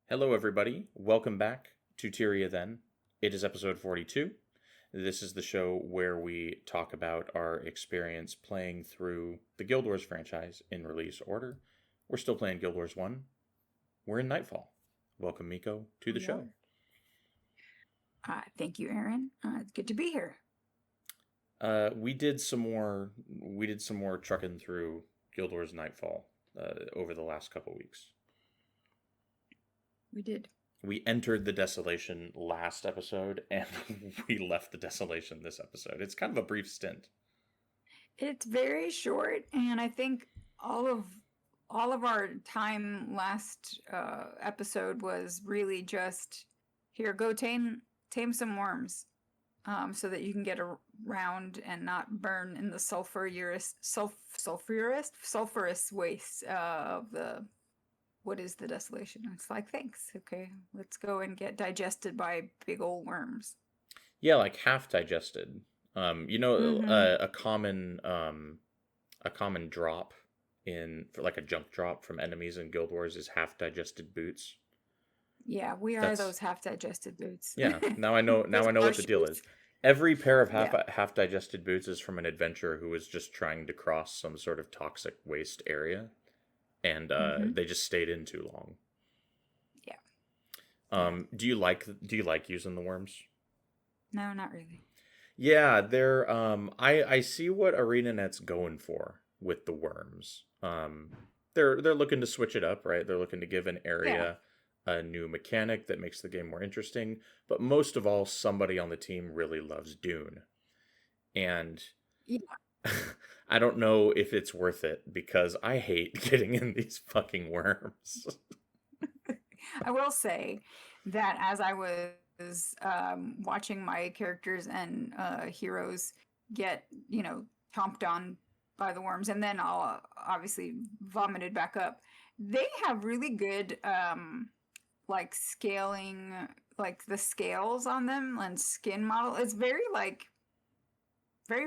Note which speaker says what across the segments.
Speaker 1: Hello, everybody. Welcome back to Tyria then. It is episode 42. This is the show where we talk about our experience playing through the Guild Wars franchise in release order. We're still playing Guild Wars 1. We're in Nightfall. Welcome, Miko, to the show.
Speaker 2: Thank you, Aaron. It's good to be here.
Speaker 1: We did some more trucking through Guild Wars Nightfall over the last couple weeks.
Speaker 2: We did.
Speaker 1: We entered the desolation last episode, and we left the desolation this episode. It's kind of a brief stint.
Speaker 2: It's very short, and I think all of our time last episode was really just here. Go tame some worms, so that you can get around and not burn in the sulfurous waste of the. What is the desolation? It's like, thanks. Okay, let's go and get digested by big old worms.
Speaker 1: Yeah, like half digested. A common drop for like a junk drop from enemies in Guild Wars is half digested boots.
Speaker 2: Yeah, we are those half digested boots.
Speaker 1: Yeah, now I know what the deal is. Every pair of half digested boots is from an adventurer who was just trying to cross some sort of toxic waste area. And they just stayed in too long.
Speaker 2: Yeah.
Speaker 1: Do you like using the worms?
Speaker 2: No, not really.
Speaker 1: Yeah, they're I see what ArenaNet's going for with the worms. They're looking to switch it up, right? They're looking to give an area a new mechanic that makes the game more interesting. But most of all, somebody on the team really loves Dune. And I don't know if it's worth it because I hate getting in these fucking worms.
Speaker 2: I will say that as I was watching my characters and heroes get, chomped on by the worms and then all obviously vomited back up, they have really good scaling, like the scales on them and skin model. It's very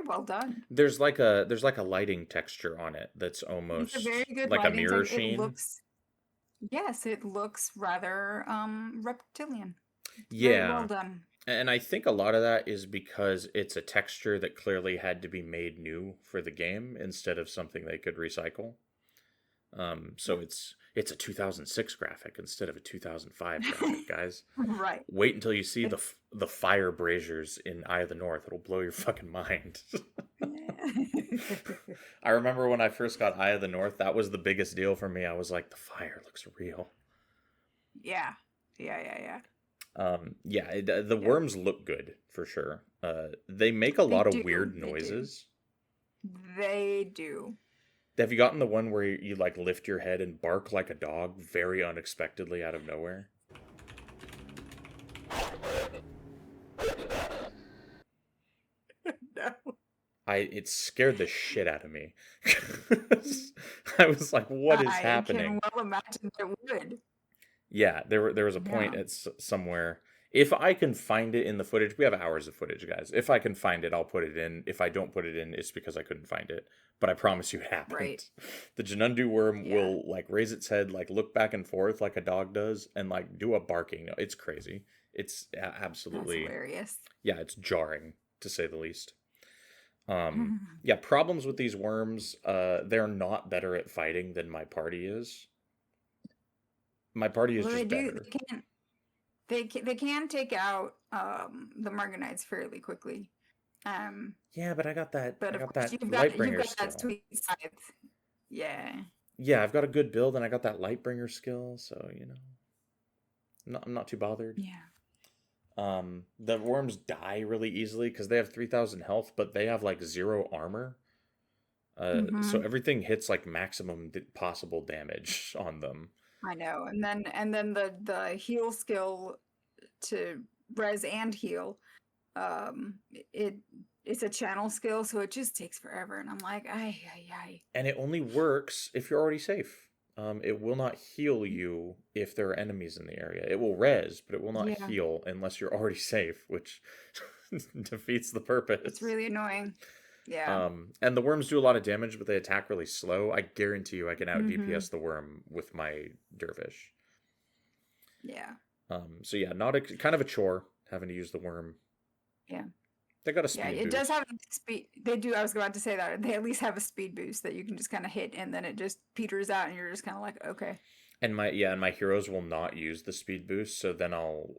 Speaker 2: well done.
Speaker 1: There's like a lighting texture on it that's almost
Speaker 2: it's a very good
Speaker 1: like a mirror sheen.
Speaker 2: It looks rather reptilian.
Speaker 1: Yeah.
Speaker 2: Very well done.
Speaker 1: And I think a lot of that is because it's a texture that clearly had to be made new for the game instead of something they could recycle. So it's a 2006 graphic instead of a 2005 graphic, guys.
Speaker 2: Right.
Speaker 1: Wait until you see the fire braziers in Eye of the North. It'll blow your fucking mind. I remember when I first got Eye of the North, that was the biggest deal for me. I was like, the fire looks real.
Speaker 2: Yeah.
Speaker 1: The worms look good for sure. They make a lot of weird noises.
Speaker 2: They do.
Speaker 1: Have you gotten the one where you like lift your head and bark like a dog very unexpectedly out of nowhere?
Speaker 2: No.
Speaker 1: It scared the shit out of me. I was like, what is happening?
Speaker 2: I can well imagine it would.
Speaker 1: Yeah, there was a point at somewhere. If I can find it in the footage, we have hours of footage, guys. If I can find it, I'll put it in. If I don't put it in, it's because I couldn't find it. But I promise you it happened. Right. The Janundu worm will like raise its head, like look back and forth like a dog does, and like do a barking. It's crazy. It's absolutely
Speaker 2: hilarious.
Speaker 1: Yeah, it's jarring to say the least. Problems with these worms. They're not better at fighting than my party is. My party is just better.
Speaker 2: They can take out the Morganites fairly quickly.
Speaker 1: Yeah, but I got that.
Speaker 2: But
Speaker 1: I got that
Speaker 2: you've
Speaker 1: Lightbringer
Speaker 2: got
Speaker 1: skill.
Speaker 2: that sweet scythe. Yeah.
Speaker 1: Yeah, I've got a good build, and I got that Lightbringer skill, so I'm not too bothered.
Speaker 2: Yeah.
Speaker 1: The worms die really easily because they have 3,000 health, but they have like 0 armor. So everything hits like maximum possible damage on them.
Speaker 2: I know, and then the heal skill to res and heal, it's a channel skill, so it just takes forever, and I'm like, ay.
Speaker 1: And it only works if you're already safe. It will not heal you if there are enemies in the area. It will res, but it will not heal unless you're already safe, which defeats the purpose.
Speaker 2: It's really annoying. Yeah.
Speaker 1: And the worms do a lot of damage, but they attack really slow. I guarantee you I can out DPS the worm with my dervish.
Speaker 2: Yeah.
Speaker 1: So yeah, not a kind of a chore having to use the worm.
Speaker 2: Yeah.
Speaker 1: They got a
Speaker 2: Yeah,
Speaker 1: speed
Speaker 2: it does
Speaker 1: boost.
Speaker 2: have a speed. They do. I was about to say that they at least have a speed boost that you can just kind of hit, and then it just peters out, and you're just kind of like, okay,
Speaker 1: And my heroes will not use the speed boost, so then I'll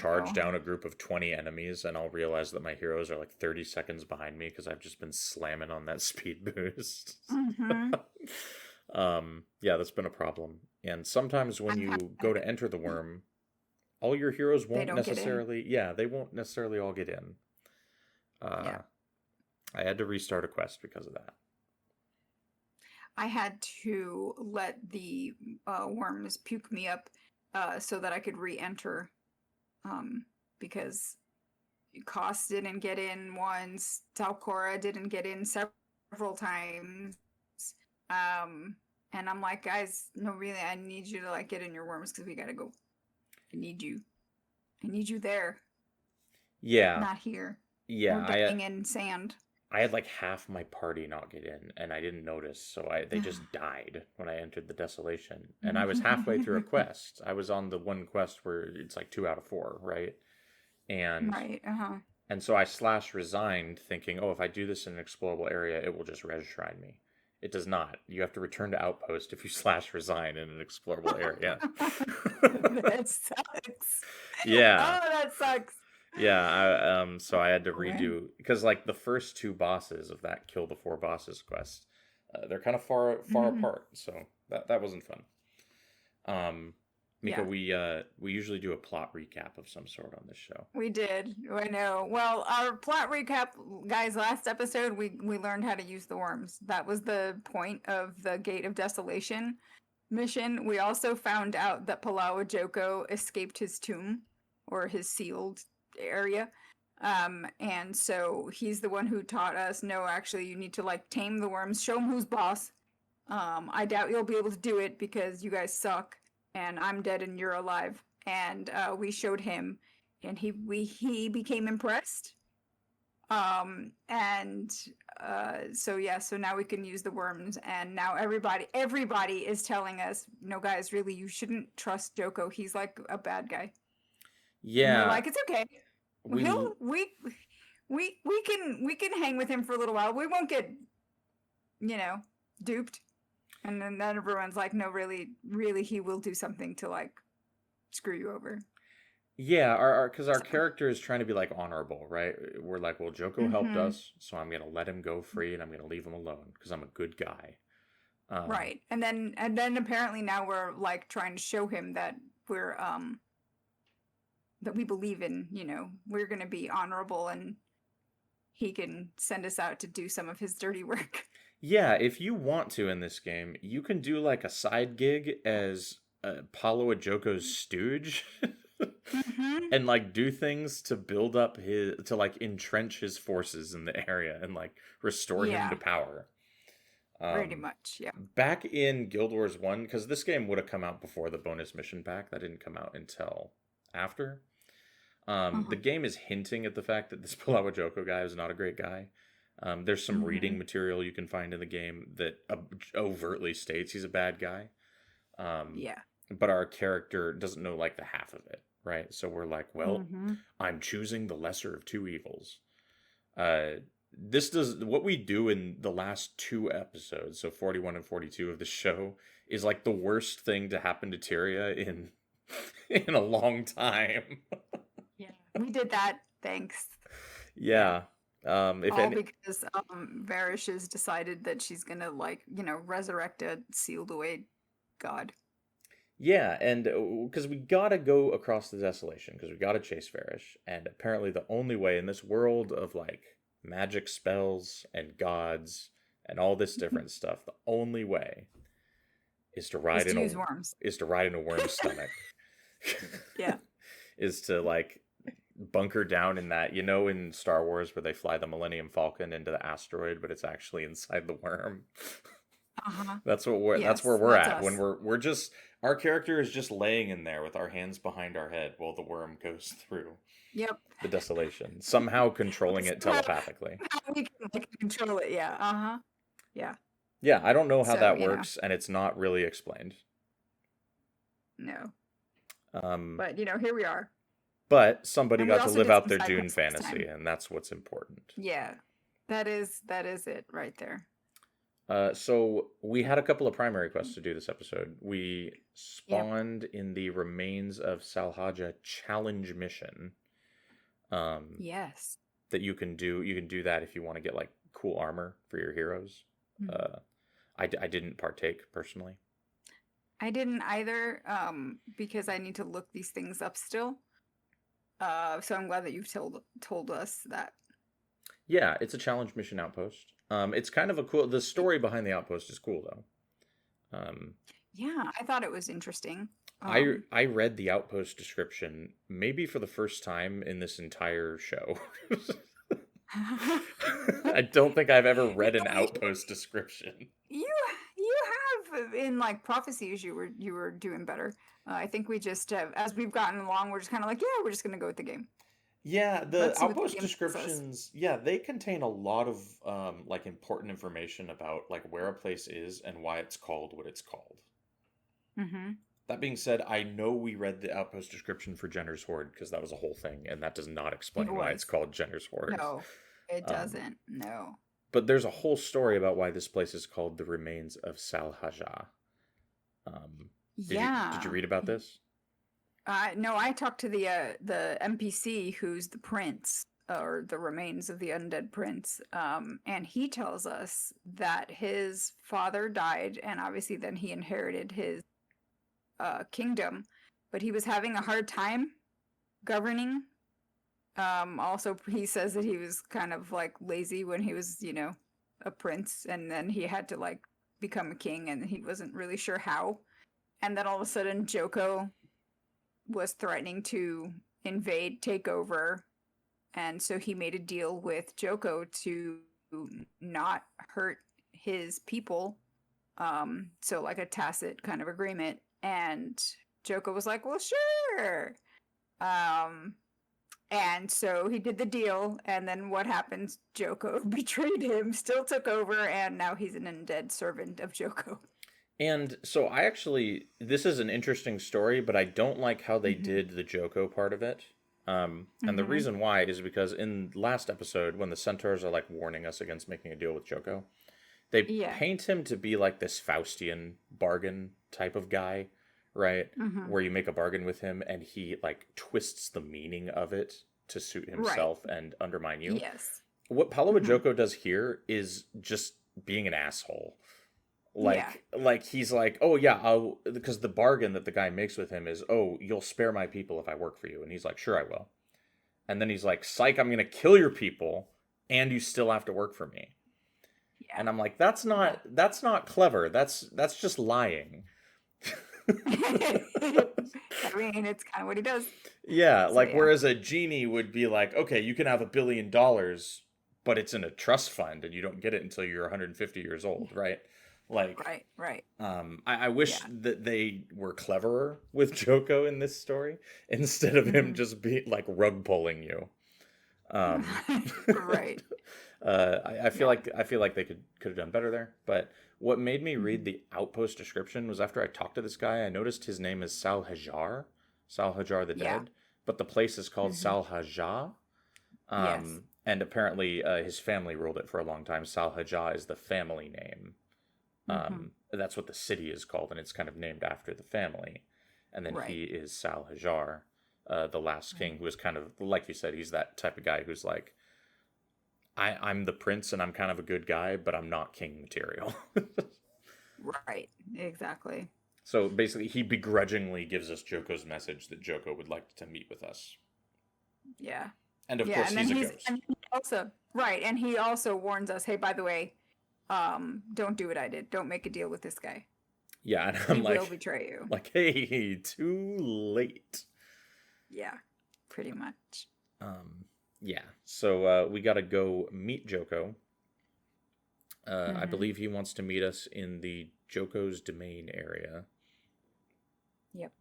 Speaker 1: charge
Speaker 2: no.
Speaker 1: down a group of 20 enemies and I'll realize that my heroes are like 30 seconds behind me because I've just been slamming on that speed boost.
Speaker 2: Mm-hmm.
Speaker 1: Yeah, that's been a problem. And sometimes when
Speaker 2: I've had
Speaker 1: you go to enter the worm, all your heroes
Speaker 2: they
Speaker 1: won't
Speaker 2: don't get in.
Speaker 1: necessarily, yeah, they won't necessarily all get in.
Speaker 2: Yeah.
Speaker 1: I had to restart a quest because of that.
Speaker 2: I had to let the worms puke me up so that I could re-enter because Koss didn't get in once, Talcora didn't get in several times. And I'm like, guys, no, really, I need you to like get in your worms because we gotta go. I need you. I need you there,
Speaker 1: Yeah,
Speaker 2: not here.
Speaker 1: yeah,
Speaker 2: Or dying in sand.
Speaker 1: I had like half my party not get in, and I didn't notice, so they just died when I entered the desolation. And I was halfway through a quest. I was on the one quest where it's like 2 out of 4, right? And
Speaker 2: Right,
Speaker 1: and so I slash resigned, thinking, oh, if I do this in an explorable area, it will just res shrine me. It does not. You have to return to outpost if you slash resign in an explorable area.
Speaker 2: That sucks.
Speaker 1: Yeah.
Speaker 2: Oh, that sucks.
Speaker 1: Yeah, so I had to
Speaker 2: Okay.
Speaker 1: redo because like the first 2 bosses of that kill the 4 bosses quest, they're kind of far
Speaker 2: Mhm.
Speaker 1: apart, so that wasn't fun. Miko,
Speaker 2: Yeah,
Speaker 1: we usually do a plot recap of some sort on this show.
Speaker 2: we did. I know. Well, our plot recap, guys, last episode we learned how to use the worms. That was the point of the Gate of Desolation mission. We also found out that Palawa Joko escaped his tomb or his sealed area. And so he's the one who taught us, no, actually you need to like tame the worms, show him who's boss. I doubt you'll be able to do it because you guys suck and I'm dead and you're alive. And we showed him and he became impressed. And so yeah, so now we can use the worms and now everybody is telling us, no guys, really you shouldn't trust Joko. He's like a bad guy. And we're
Speaker 1: Yeah,
Speaker 2: like, it's okay.
Speaker 1: we
Speaker 2: He'll we can hang with him for a little while. We won't get, you know, duped. And then everyone's like, no, really, he will do something to like screw you over.
Speaker 1: yeah, our because our
Speaker 2: So,
Speaker 1: character is trying to be like honorable, right? We're like, well, Joko helped
Speaker 2: mm-hmm.
Speaker 1: us, so I'm gonna let him go free and I'm gonna leave him alone because I'm a good guy. Um,
Speaker 2: Right. And then apparently now we're like trying to show him that we're that we believe in, we're gonna be honorable and he can send us out to do some of his dirty work.
Speaker 1: Yeah, if you want to in this game, you can do like a side gig as Paulo Ajoko's stooge
Speaker 2: Mm-hmm.
Speaker 1: and like do things to build up to like entrench his forces in the area and like restore him to
Speaker 2: Yeah,
Speaker 1: power.
Speaker 2: pretty
Speaker 1: Um,
Speaker 2: much. Yeah.
Speaker 1: Back in Guild Wars 1, because this game would have come out before the bonus mission pack, that didn't come out until after. The
Speaker 2: Uh-huh.
Speaker 1: game is hinting at the fact that this Palawa Joko guy is not a great guy. There's some
Speaker 2: Mm-hmm.
Speaker 1: reading material you can find in the game that overtly states he's a bad guy. Um,
Speaker 2: Yeah.
Speaker 1: but our character doesn't know like the half of it, right? So we're like, well,
Speaker 2: Mm-hmm.
Speaker 1: I'm choosing the lesser of 2 evils. This does what we do in the last 2 episodes, so 41 and 42 of the show, is like the worst thing to happen to Tyria in in a long time.
Speaker 2: Yeah. We did that. Thanks. Yeah.
Speaker 1: Yeah. If
Speaker 2: All
Speaker 1: any,
Speaker 2: because Varish has decided that she's gonna like, resurrect a sealed away god.
Speaker 1: yeah, and because we gotta go across the desolation, because we gotta chase Varish, and apparently the only way in this world of like magic spells and gods and all this different stuff, the only way is to
Speaker 2: Is
Speaker 1: ride
Speaker 2: to
Speaker 1: in a
Speaker 2: use worms.
Speaker 1: worm's stomach.
Speaker 2: Yeah.
Speaker 1: Is to like bunker down in that, in Star Wars where they fly the Millennium Falcon into the asteroid, but it's actually inside the worm.
Speaker 2: Uh-huh.
Speaker 1: That's where
Speaker 2: Yes,
Speaker 1: we're
Speaker 2: that's
Speaker 1: at when
Speaker 2: us.
Speaker 1: we're just our character is just laying in there with our hands behind our head while the worm goes through
Speaker 2: Yep.
Speaker 1: the desolation, somehow controlling it
Speaker 2: Somehow
Speaker 1: telepathically.
Speaker 2: we can like control it. Yeah. Uh-huh. Yeah.
Speaker 1: Yeah, I don't know how
Speaker 2: So,
Speaker 1: that works, and it's not really explained.
Speaker 2: no. But here we are.
Speaker 1: But somebody
Speaker 2: And we
Speaker 1: got to
Speaker 2: also
Speaker 1: live
Speaker 2: did
Speaker 1: out
Speaker 2: some
Speaker 1: their
Speaker 2: side
Speaker 1: Dune
Speaker 2: quests this
Speaker 1: fantasy,
Speaker 2: time.
Speaker 1: and that's what's important.
Speaker 2: Yeah. That is it right there.
Speaker 1: So we had a couple of primary quests to do this episode. We
Speaker 2: Yep.
Speaker 1: spawned in the Remains of Salhaja challenge mission.
Speaker 2: Yes.
Speaker 1: That you can do. You can do that if you want to get like cool armor for your heroes.
Speaker 2: Mhm.
Speaker 1: I didn't partake personally.
Speaker 2: I didn't either, because I need to look these things up still. So I'm glad that you've told us that.
Speaker 1: Yeah, it's a challenge mission outpost. It's kind of a cool. The story behind the outpost is cool though.
Speaker 2: Yeah, I thought it was interesting.
Speaker 1: I read the outpost description maybe for the first time in this entire show. I don't think I've ever read an outpost description.
Speaker 2: You have in like prophecies you were doing better. I think we just have, as we've gotten along, we're just kind of like, yeah, we're just gonna go with the game.
Speaker 1: Yeah, the
Speaker 2: Let's see what the
Speaker 1: outpost
Speaker 2: game tells us.
Speaker 1: descriptions, yeah, they contain a lot of like important information about like where a place is and why it's called what it's called.
Speaker 2: Mm-hmm.
Speaker 1: That being said, I know we read the outpost description for Jenner's Horde because that was a whole thing, and that does not
Speaker 2: It
Speaker 1: explain why it's
Speaker 2: was.
Speaker 1: called Jenner's Horde.
Speaker 2: No, it
Speaker 1: Um,
Speaker 2: doesn't. No.
Speaker 1: but there's a whole story about why this place is called the Remains of Salhaja. Did you
Speaker 2: Yeah.
Speaker 1: read about this?
Speaker 2: No, I talked to the NPC who's the prince or the remains of the undead prince. And he tells us that his father died, and obviously then he inherited his kingdom, but he was having a hard time governing. Also, he says that he was kind of like lazy when he was, a prince, and then he had to like become a king, and he wasn't really sure how. And then all of a sudden, Joko was threatening to invade, take over, and so he made a deal with Joko to not hurt his people. So like a tacit kind of agreement, and Joko was like, "Well, sure." And so he did the deal, and then what happens? Joko betrayed him, still took over, and now he's an undead servant of Joko.
Speaker 1: And so this is an interesting story, but I don't like how they
Speaker 2: Mm-hmm.
Speaker 1: did the Joko part of it. And the
Speaker 2: Mm-hmm.
Speaker 1: reason why is because in last episode, when the centaurs are like warning us against making a deal with Joko, they
Speaker 2: Yeah.
Speaker 1: paint him to be like this Faustian bargain type of guy, right?
Speaker 2: Mm-hmm.
Speaker 1: Where you make a bargain with him and he like twists the meaning of it to suit
Speaker 2: Right.
Speaker 1: himself and undermine you.
Speaker 2: Yes.
Speaker 1: What Paolo
Speaker 2: Mm-hmm.
Speaker 1: Joko does here is just being an asshole.
Speaker 2: Yeah.
Speaker 1: Like he's like, oh yeah, because the bargain that the guy makes with him is, oh, you'll spare my people if I work for you, and he's like, sure I will, and then he's like, psych, I'm gonna kill your people, and you still have to work for me,
Speaker 2: Yeah.
Speaker 1: and I'm like, that's not clever, that's just lying.
Speaker 2: I mean, it's kind of what he does.
Speaker 1: Yeah,
Speaker 2: So
Speaker 1: like
Speaker 2: yeah.
Speaker 1: whereas a genie would be like, okay, you can have $1 billion, but it's in a trust fund, and you don't get it until you're 150 years old, right? Like,
Speaker 2: Right.
Speaker 1: I wish
Speaker 2: Yeah.
Speaker 1: that they were cleverer with Joko in this story instead of him
Speaker 2: Mm-hmm.
Speaker 1: just be like rug pulling you. Um,
Speaker 2: Right.
Speaker 1: I feel
Speaker 2: Yeah.
Speaker 1: like they could have done better there. But what made me read
Speaker 2: Mm-hmm.
Speaker 1: the outpost description was after I talked to this guy, I noticed his name is Salhajar, Salhajar the
Speaker 2: Yeah.
Speaker 1: Dead, but the place is called
Speaker 2: Mm-hmm.
Speaker 1: Salhaja.
Speaker 2: Yes.
Speaker 1: And apparently his family ruled it for a long time. Salhaja is the family name.
Speaker 2: Mm-hmm.
Speaker 1: That's what the city is called, and it's kind of named after the family. And then
Speaker 2: Right.
Speaker 1: he is Salhajar, the last king,
Speaker 2: Right.
Speaker 1: who is kind of like you said. He's that type of guy who's like, I'm the prince, and I'm kind of a good guy, but I'm not king material.
Speaker 2: Right. Exactly.
Speaker 1: So basically, he begrudgingly gives us Joko's message that Joko would like to meet with us,
Speaker 2: Yeah.
Speaker 1: and of
Speaker 2: Yeah.
Speaker 1: course,
Speaker 2: And then
Speaker 1: he's a
Speaker 2: he's
Speaker 1: ghost.
Speaker 2: and he also right, and he also warns us, hey, by the way, don't do what I did. Don't make a deal with this guy.
Speaker 1: Yeah, and
Speaker 2: He
Speaker 1: I'm
Speaker 2: will
Speaker 1: like,
Speaker 2: betray you.
Speaker 1: hey, too late.
Speaker 2: Yeah. Pretty much.
Speaker 1: Yeah, so we got to go meet Joko. I
Speaker 2: Mm-hmm.
Speaker 1: believe he wants to meet us in the Joko's Domain area.
Speaker 2: Yep.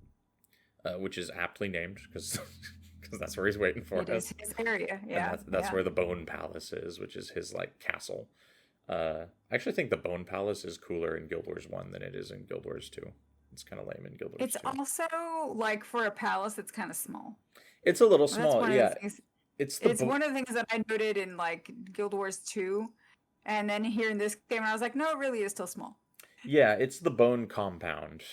Speaker 1: Which is aptly named because that's where he's waiting for
Speaker 2: It
Speaker 1: us.
Speaker 2: is his area. Yeah.
Speaker 1: And that's
Speaker 2: Yeah.
Speaker 1: where the Bone Palace is, which is his like castle. I actually think the Bone Palace is cooler in Guild Wars 1 than it is in Guild Wars 2. It's kind of lame in Guild Wars
Speaker 2: It's
Speaker 1: 2.
Speaker 2: also like for a palace, it's kind of small.
Speaker 1: It's a little
Speaker 2: That's
Speaker 1: small,
Speaker 2: one of the
Speaker 1: yeah.
Speaker 2: things.
Speaker 1: It's
Speaker 2: It's one of the things that I noted in like Guild Wars 2, and then here in this game, I was like, no, it really is still small.
Speaker 1: yeah, it's the bone compound.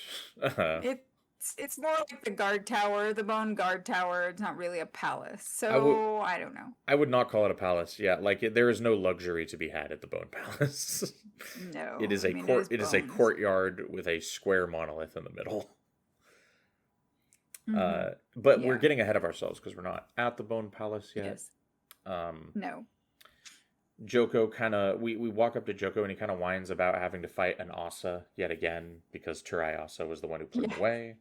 Speaker 2: It's more like the guard tower, the bone guard tower. It's not really a palace,
Speaker 1: I would
Speaker 2: so I don't know.
Speaker 1: I would not call it a palace. Yeah, like there is no luxury to be had at the Bone Palace. It
Speaker 2: No,
Speaker 1: is
Speaker 2: I
Speaker 1: a
Speaker 2: mean it is
Speaker 1: It is a
Speaker 2: bones.
Speaker 1: courtyard with a square monolith in the middle.
Speaker 2: Mm-hmm.
Speaker 1: But we're
Speaker 2: Yeah.
Speaker 1: getting ahead of ourselves because we're not at the Bone Palace yet.
Speaker 2: Yes.
Speaker 1: Um,
Speaker 2: No.
Speaker 1: Joko kind of we walk up to Joko and he kind of whines about having to fight an Asa yet again because Tyria Asa was the one who put him
Speaker 2: Yeah.
Speaker 1: away,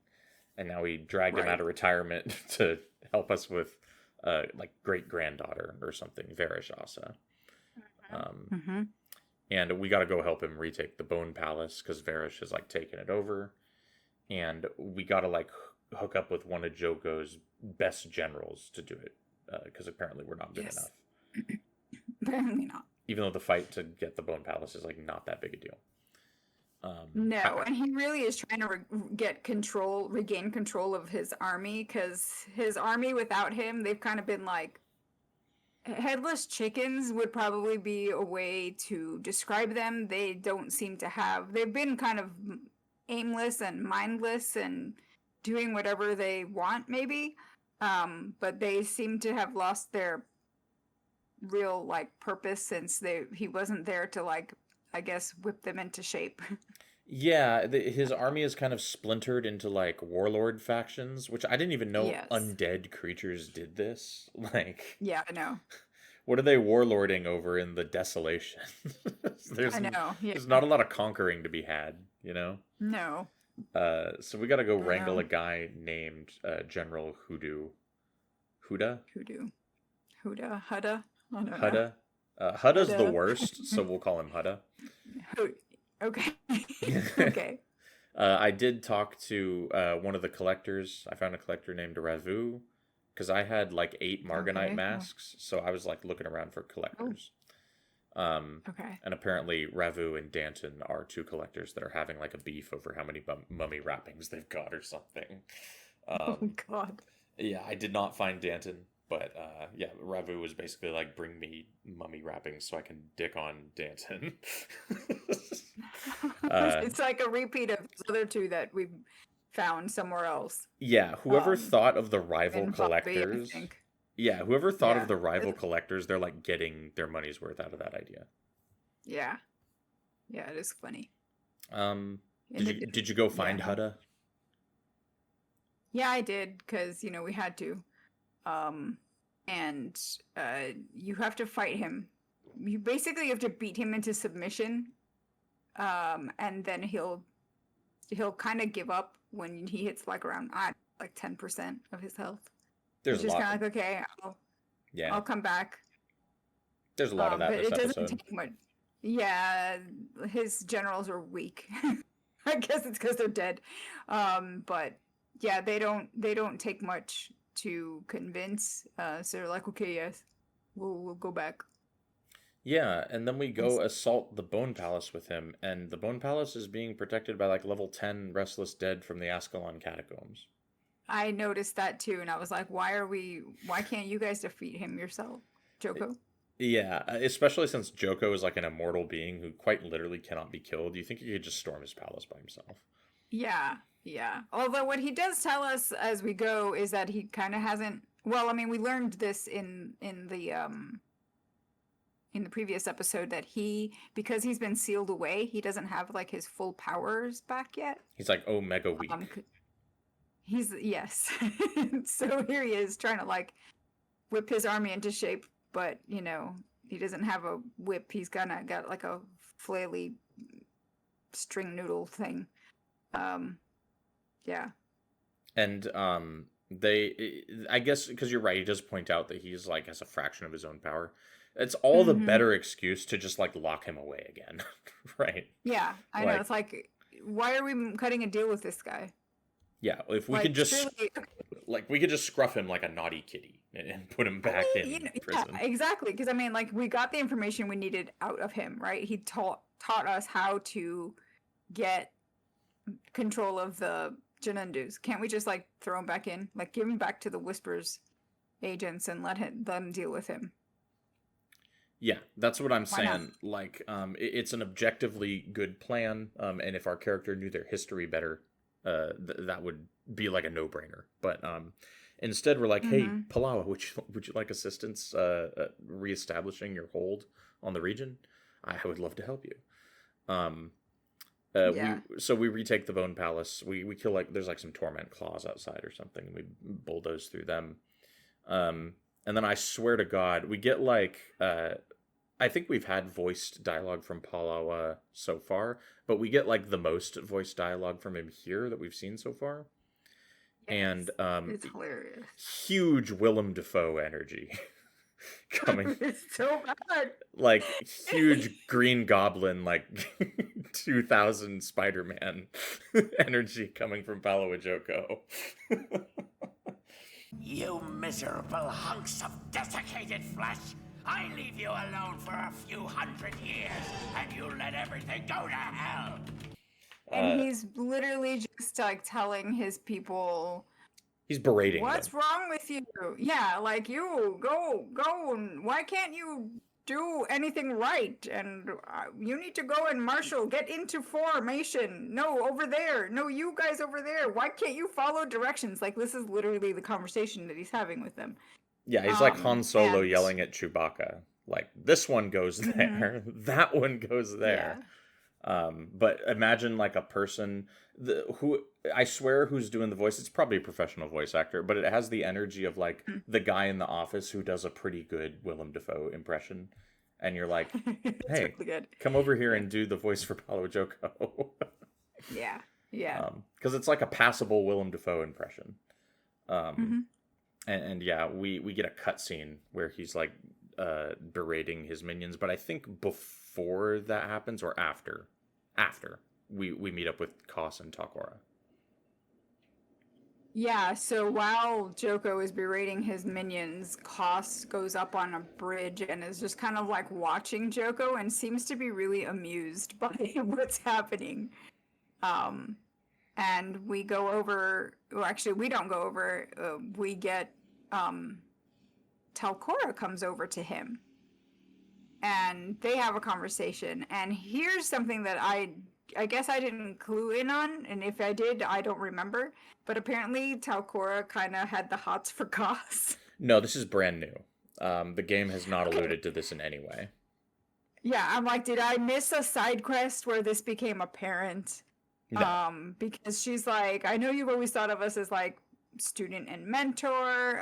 Speaker 1: and now we dragged him out
Speaker 2: Right.
Speaker 1: of retirement to help us with like great granddaughter or something, Varish Asa.
Speaker 2: Mm-hmm.
Speaker 1: And we got to go help him retake the Bone Palace because Varish has like taken it over, and we got to like hook up with one of Joko's best generals to do it because apparently we're not good
Speaker 2: Yes.
Speaker 1: enough.
Speaker 2: Apparently not.
Speaker 1: Even though the fight to get the Bone Palace is like not that big a deal.
Speaker 2: No, and he really is trying to regain control of his army, because his army without him, they've kind of been like headless chickens would probably be a way to describe them. They don't seem to have, they've been kind of aimless and mindless and doing whatever they want, maybe. But they seem to have lost their real like purpose since he wasn't there to like, I guess, whip them into shape.
Speaker 1: Yeah, his army is kind of splintered into like warlord factions, which I didn't even know
Speaker 2: Yes.
Speaker 1: undead creatures did this. Like,
Speaker 2: Yeah, I know.
Speaker 1: what are they warlording over in the desolation?
Speaker 2: I know. Yeah.
Speaker 1: There's not a lot of conquering to be had, you know?
Speaker 2: No.
Speaker 1: So we got to go
Speaker 2: I
Speaker 1: wrangle
Speaker 2: know.
Speaker 1: a guy named General Hoodoo. Huda?
Speaker 2: Hoodoo. Huda. Hudda. I don't know.
Speaker 1: Hudda? Hudda's the
Speaker 2: Hudda.
Speaker 1: worst, so we'll call him Hudda.
Speaker 2: Okay. Okay.
Speaker 1: I did talk to one of the collectors. I found a collector named Ravu because I had like 8 Morganite
Speaker 2: Okay.
Speaker 1: masks, so I was like looking around for collectors.
Speaker 2: Okay.
Speaker 1: And apparently Ravu and Danton are 2 collectors that are having like a beef over how many mummy wrappings they've got or something.
Speaker 2: Oh God.
Speaker 1: Yeah, I did not find Danton, but yeah, Ravu was basically like, bring me mummy wrappings so I can dick on Danton.
Speaker 2: It's like a repeat of those other 2 that we've found somewhere else.
Speaker 1: Yeah, whoever
Speaker 2: Um,
Speaker 1: thought of the rival
Speaker 2: in Bobby, I
Speaker 1: collectors.
Speaker 2: think.
Speaker 1: Yeah, whoever thought
Speaker 2: Yeah.
Speaker 1: of the rival collectors, they're like getting their money's worth out of that idea.
Speaker 2: Yeah. Yeah, it is funny.
Speaker 1: Did you go find
Speaker 2: Yeah.
Speaker 1: Hudda?
Speaker 2: Yeah, I did, because we had to. And you have to fight him. You basically have to beat him into submission. And then he'll kind of give up when he hits like around like 10% of his health.
Speaker 1: There's
Speaker 2: It's
Speaker 1: a
Speaker 2: just
Speaker 1: lot.
Speaker 2: kind of like, okay,
Speaker 1: Yeah,
Speaker 2: I'll come back.
Speaker 1: there's a lot of that
Speaker 2: But
Speaker 1: this
Speaker 2: it doesn't
Speaker 1: episode.
Speaker 2: take much. Yeah, his generals are weak. I guess it's because they're dead. But yeah, they don't take much to convince. So they're like, okay, yes, we'll go back.
Speaker 1: Yeah, and then we go assault the Bone Palace with him, and the Bone Palace is being protected by like level 10 Restless Dead from the Ascalon Catacombs.
Speaker 2: I noticed that too, and I was like, why can't you guys defeat him yourself, Joko?
Speaker 1: Yeah, especially since Joko is like an immortal being who quite literally cannot be killed. You think he could just storm his palace by himself?
Speaker 2: Yeah. Although what he does tell us as we go is that he kind of hasn't. Well, I mean, we learned this in the previous episode that because he's been sealed away, he doesn't have like his full powers back yet.
Speaker 1: He's like, oh, mega weak.
Speaker 2: Yes. So here he is trying to like whip his army into shape, but he doesn't have a whip. He's got like a flaily string noodle thing. Yeah.
Speaker 1: And I guess because you're right, he does point out that he's like has a fraction of his own power. It's all the better excuse to just like lock him away again, right?
Speaker 2: Yeah, I know. It's like, why are we cutting a deal with this guy?
Speaker 1: Yeah, if we could just we could just scruff him like a naughty kitty and put him back in prison.
Speaker 2: Yeah, exactly. Because I mean, like, we got the information we needed out of him, right? He taught us how to get control of the Janundus? Can't we just like throw him back in? Like give him back to the Whispers agents and let them deal with him?
Speaker 1: Yeah, that's what I'm
Speaker 2: Why not?
Speaker 1: saying. Like, it's an objectively good plan, and if our character knew their history better, that would be like a no-brainer. But instead, we're like, hey,
Speaker 2: Mm-hmm.
Speaker 1: Palawa, would you like assistance reestablishing your hold on the region? I would love to help you. Um,
Speaker 2: Yeah.
Speaker 1: we retake the Bone Palace. We kill like there's like some torment claws outside or something. We bulldoze through them. And then I swear to God, we get like I think we've had voiced dialogue from Palawa so far, but we get like the most voiced dialogue from him here that we've seen so far. And
Speaker 2: Yes. It's hilarious.
Speaker 1: huge Willem Dafoe energy coming,
Speaker 2: It's so bad.
Speaker 1: like huge Green Goblin, like 2000 Spider-Man energy coming from Palawa Joko.
Speaker 3: You miserable hunks of desiccated flesh! I leave you alone for a few hundred years, and you let everything go to hell!
Speaker 2: And he's literally just like telling his people,
Speaker 1: He's berating
Speaker 2: what's
Speaker 1: them.
Speaker 2: wrong with you? Yeah, like you go, and why can't you do anything right? And you need to go and marshal, get into formation. No, over there. No, you guys over there. Why can't you follow directions? Like this is literally the conversation that he's having with them.
Speaker 1: Yeah, he's like Han Solo
Speaker 2: And
Speaker 1: yelling at Chewbacca. Like, this one goes there, that one goes there.
Speaker 2: yeah.
Speaker 1: But imagine like a person who I swear who's doing the voice. It's probably a professional voice actor, but it has the energy of like the guy in the office who does a pretty good Willem Dafoe impression. And you're like,
Speaker 2: It's
Speaker 1: hey,
Speaker 2: really good.
Speaker 1: come over here and do the voice for Paulo Joko.
Speaker 2: Yeah. Yeah.
Speaker 1: Because it's like a passable Willem Dafoe impression.
Speaker 2: Mhm.
Speaker 1: And yeah, we get a cutscene where he's like berating his minions, but I think before that happens or after we meet up with Koss and Takora.
Speaker 2: Yeah, so while Joko is berating his minions, Koss goes up on a bridge and is just kind of like watching Joko and seems to be really amused by what's happening. And we go over, well, actually, we don't go over, we get, Talcora comes over to him and they have a conversation. And here's something that I guess I didn't clue in on, and if I did, I don't remember. But apparently, Talcora kind of had the hots for Koss.
Speaker 1: No, this is brand new. The game has not alluded to this in any way.
Speaker 2: Yeah, I'm like, did I miss a side quest where this became apparent?
Speaker 1: No.
Speaker 2: Because she's like, I know you've always thought of us as like student and mentor.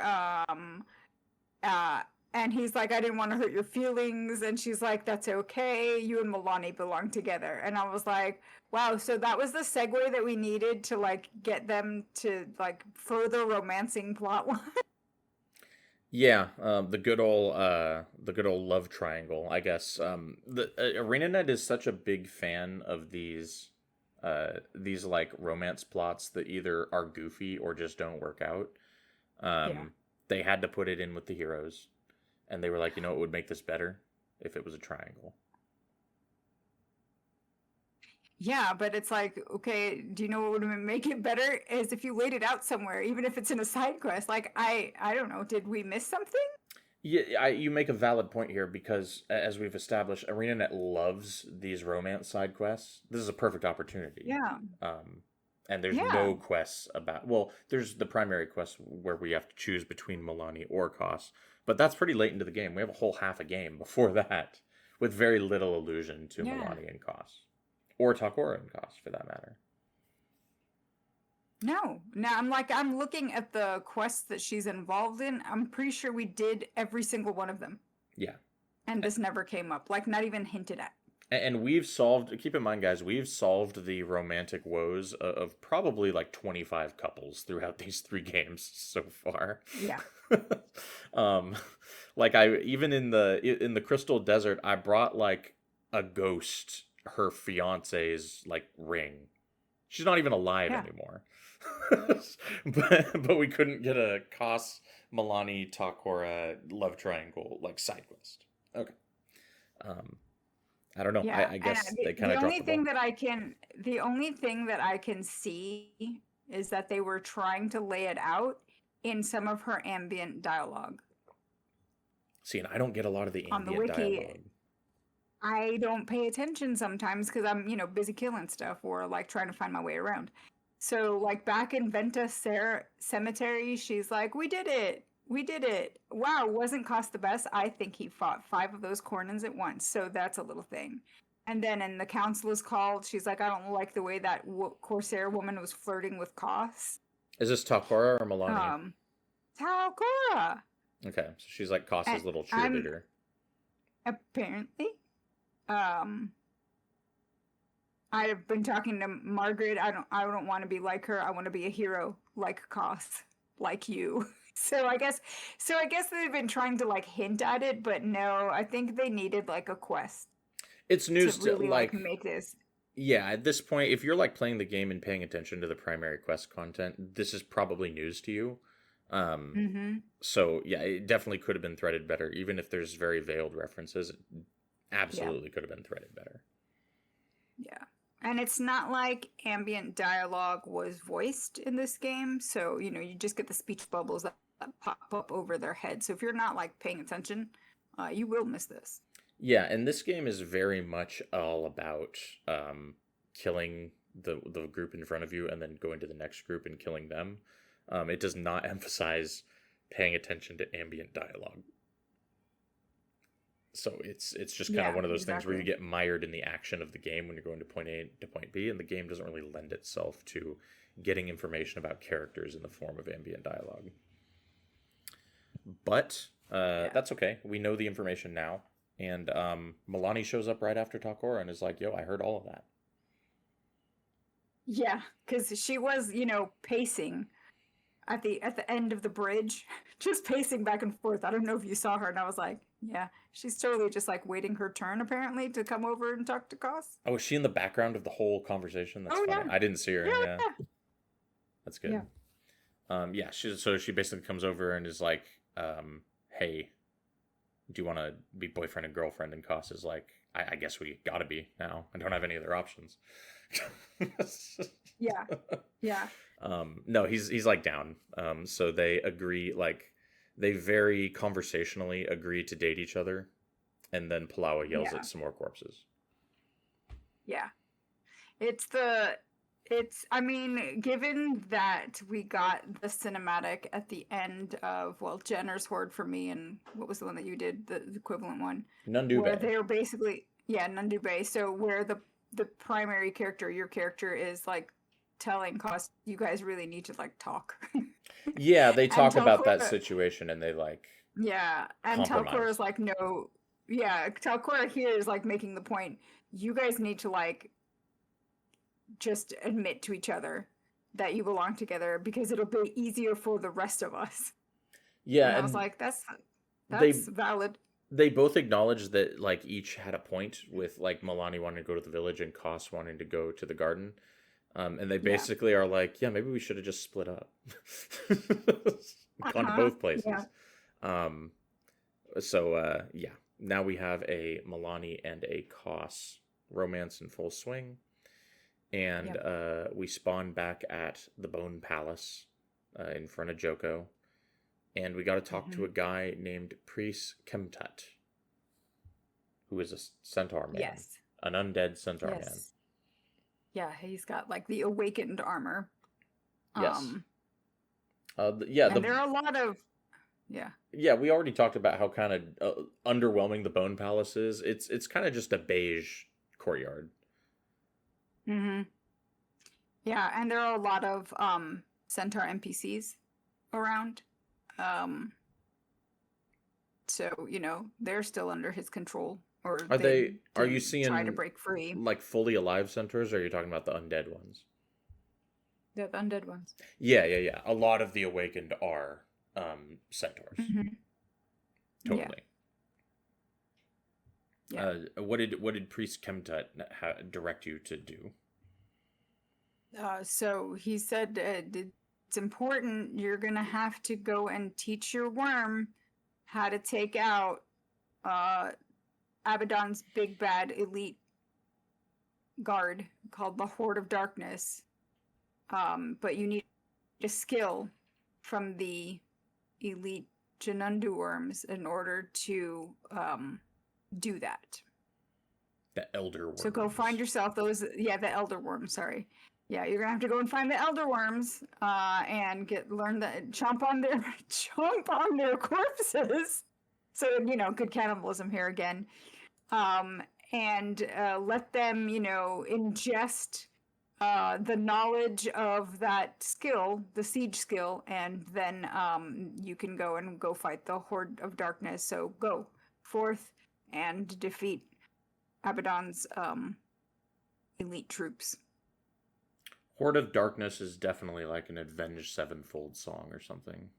Speaker 2: And he's like, I didn't want to hurt your feelings. And she's like, that's okay. You and Milani belong together. And I was like, wow, so that was the segue that we needed to like get them to like further romancing plotline.
Speaker 1: Yeah, the good old love triangle, I guess. The ArenaNet is such a big fan of these like romance plots that either are goofy or just don't work out.
Speaker 2: Yeah.
Speaker 1: They had to put it in with the heroes, and they were like, you know, it would make this better if it was a triangle.
Speaker 2: Yeah, but it's like, okay, do you know what would make it better? Is if you laid it out somewhere, even if it's in a side quest. Like, I don't know, did we miss something?
Speaker 1: Yeah, you make a valid point here because, as we've established, ArenaNet loves these romance side quests. This is a perfect opportunity.
Speaker 2: Yeah.
Speaker 1: And there's no quests about. Well, there's the primary quest where we have to choose between Milani or Koss, but that's pretty late into the game. We have a whole half a game before that, with very little allusion to Milani and Koss, or Takora and Koss, for that matter.
Speaker 2: No. Now I'm looking at the quests that she's involved in. I'm pretty sure we did every single one of them.
Speaker 1: Yeah.
Speaker 2: And this never came up, like not even hinted at.
Speaker 1: And we've solved, keep in mind, guys, we've solved the romantic woes of probably like 25 couples throughout these 3 games so far.
Speaker 2: Yeah.
Speaker 1: Like even in the Crystal Desert, I brought like a ghost, her fiance's like ring. She's not even alive anymore. but we couldn't get a Koss, Milani, Takora love triangle like side quest. Okay. I don't know.
Speaker 2: Yeah,
Speaker 1: I
Speaker 2: and
Speaker 1: guess they kind of dropped the ball.
Speaker 2: the only thing that I can see is that they were trying to lay it out in some of her ambient dialogue.
Speaker 1: See, and I don't get a lot of the
Speaker 2: On the
Speaker 1: ambient
Speaker 2: wiki,
Speaker 1: dialogue.
Speaker 2: I don't pay attention sometimes because I'm, busy killing stuff or like trying to find my way around. So like back in Venta Cemetery, she's like, "We did it. We did it. Wow, wasn't Cost the best? I think he fought 5 of those Cornins at once." So that's a little thing. And then in the council is called, she's like, "I don't like the way that Corsair woman was flirting with Koss."
Speaker 1: Is this Takora or Milani?
Speaker 2: Talcora.
Speaker 1: Okay, so she's like Koss's little cheerleader.
Speaker 2: Apparently. I've been talking to Margaret. I don't want to be like her. I want to be a hero like Koss, like you. So I guess they've been trying to like hint at it, but no, I think they needed like a quest.
Speaker 1: It's news
Speaker 2: to really like make this.
Speaker 1: Yeah, at this point, if you're like playing the game and paying attention to the primary quest content, this is probably news to you. So yeah, it definitely could have been threaded better, even if there's very veiled references. It absolutely could have been threaded better.
Speaker 2: Yeah. And it's not like ambient dialogue was voiced in this game, so you just get the speech bubbles that pop up over their head. So if you're not like paying attention, you will miss this.
Speaker 1: Yeah, and this game is very much all about killing the group in front of you and then going to the next group and killing them. It does not emphasize paying attention to ambient dialogue. So it's just kind of one of those things where you get mired in the action of the game when you're going to point A to point B, and the game doesn't really lend itself to getting information about characters in the form of ambient dialogue. But that's okay. We know the information now. And Milani shows up right after Takora and is like, "Yo, I heard all of that."
Speaker 2: Yeah, because she was, pacing at the end of the bridge, just pacing back and forth. I don't know if you saw her, and I was like, yeah, she's totally just like waiting her turn apparently to come over and talk to Koss.
Speaker 1: Oh, is she in the background of the whole conversation? That's funny. Yeah. I didn't see her. Yeah. That's good. Yeah. She basically comes over and is like, "Hey, do you want to be boyfriend and girlfriend?" And Koss is like, I guess we gotta be now. I don't have any other options." Yeah. No, he's like down. So they agree, like they very conversationally agree to date each other, and then Palawa yells at some more corpses.
Speaker 2: Yeah. I mean, given that we got the cinematic at the end of, Jenner's Horde for me, and what was the one that you did, the equivalent one?
Speaker 1: Nundu
Speaker 2: where
Speaker 1: Bay.
Speaker 2: they're basically, Nundu Bay. So where the primary character, your character, is like telling Koss, you guys really need to like talk.
Speaker 1: Yeah, they talk about that situation and they like
Speaker 2: and Talcora is like, no, Talcora here is like making the point, you guys need to like just admit to each other that you belong together because it'll be easier for the rest of us.
Speaker 1: Yeah,
Speaker 2: and I was like, that's valid.
Speaker 1: They both acknowledge that like each had a point, with like Milani wanting to go to the village and Koss wanting to go to the garden. And they basically are like, yeah, maybe we should have just split up. Gone to both places. Yeah. Now we have a Milani and a Koss romance in full swing. And we spawn back at the Bone Palace in front of Joko. And we got to talk to a guy named Priest Kemtut, who is a centaur man. Yes. An undead centaur man.
Speaker 2: Yeah, he's got like the awakened armor.
Speaker 1: Yes.
Speaker 2: And there are a lot of...
Speaker 1: Yeah, we already talked about how kind of underwhelming the Bone Palace is. It's kind of just a beige courtyard.
Speaker 2: Mm-hmm. Yeah, and there are a lot of centaur NPCs around. So, they're still under his control. Or
Speaker 1: are you seeing
Speaker 2: try to break free?
Speaker 1: Like fully alive centaurs, or are you talking about the undead ones?
Speaker 2: The undead ones.
Speaker 1: Yeah. A lot of the awakened are centaurs.
Speaker 2: Mm-hmm.
Speaker 1: Totally.
Speaker 2: Yeah.
Speaker 1: What did Priest Kemtut direct you to do?
Speaker 2: So he said it's important. You're gonna have to go and teach your worm how to take out Abaddon's big bad elite guard called the Horde of Darkness. But you need a skill from the elite Janundu worms in order to do that.
Speaker 1: The elder worms.
Speaker 2: So go find yourself those. Yeah, the elder worms. Sorry. Yeah, you're gonna have to go and find the elder worms and learn that chomp on their corpses. So good cannibalism here again. And let them ingest the knowledge of that skill, the siege skill, and then you can go fight the Horde of Darkness. So go forth and defeat Abaddon's elite troops.
Speaker 1: Horde of Darkness is definitely like an Avenged Sevenfold song or something.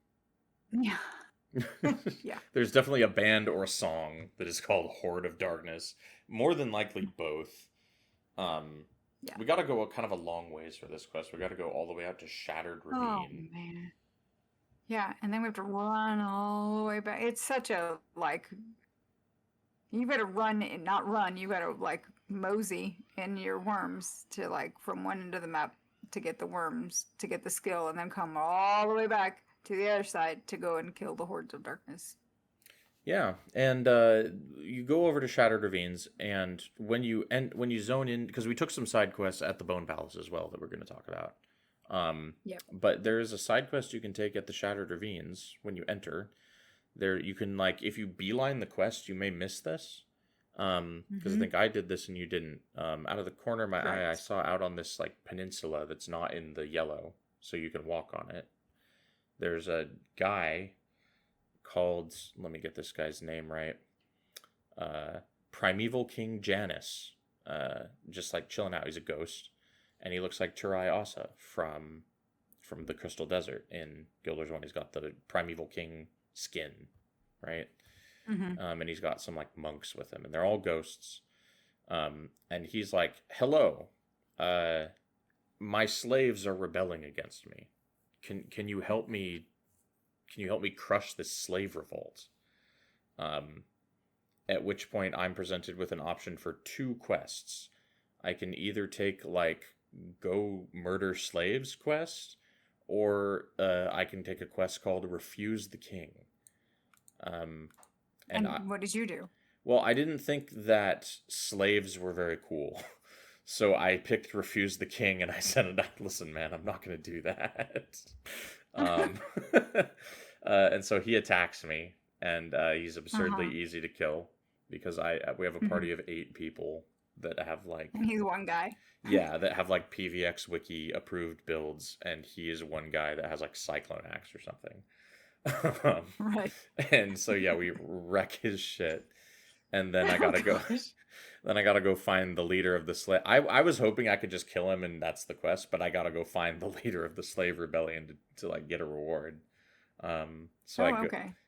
Speaker 2: Yeah. Yeah.
Speaker 1: There's definitely a band or a song that is called Horde of Darkness. More than likely both.
Speaker 2: Yeah.
Speaker 1: We gotta go kind of a long ways for this quest. We gotta go all the way out to Shattered Ravine.
Speaker 2: Oh, man. Yeah, and then we have to run all the way back. It's such a, you better run and not run. You better, mosey in your worms to, from one end of the map to get the worms, to get the skill, and then come all the way back to the other side to go and kill the Hordes of Darkness.
Speaker 1: Yeah, and you go over to Shattered Ravines, and when you zone in, because we took some side quests at the Bone Palace as well that we're going to talk about.
Speaker 2: Yep.
Speaker 1: But there is a side quest you can take at the Shattered Ravines when you enter. There, you can if you beeline the quest, you may miss this. Because I think I did this and you didn't. Out of the corner of my eye, I saw out on this peninsula that's not in the yellow, so you can walk on it. There's a guy called, let me get this guy's name right, Primeval King Janus, just chilling out. He's a ghost, and he looks like Tyria Asa from the Crystal Desert in Guild Wars 1. He's got the Primeval King skin, right? And he's got some monks with him, and they're all ghosts. And he's like, "Hello, my slaves are rebelling against me. Can you help me? Can you help me crush this slave revolt?" At which point I'm presented with an option for 2 quests. I can either take go murder slaves quest, or I can take a quest called Refuse the King.
Speaker 2: And what did you do?
Speaker 1: Well, I didn't think that slaves were very cool. So I picked Refuse the King, and I said, "Listen, man, I'm not going to do that." And so he attacks me, and he's absurdly easy to kill because we have a party of 8 people that have
Speaker 2: And he's one guy.
Speaker 1: Yeah, that have PVX Wiki approved builds, and he is one guy that has Cyclone Axe or something.
Speaker 2: Right.
Speaker 1: And so yeah, we wreck his shit, and then I gotta go. Then I gotta go find the leader of the slave. I was hoping I could just kill him and that's the quest, but I gotta go find the leader of the slave rebellion to get a reward. So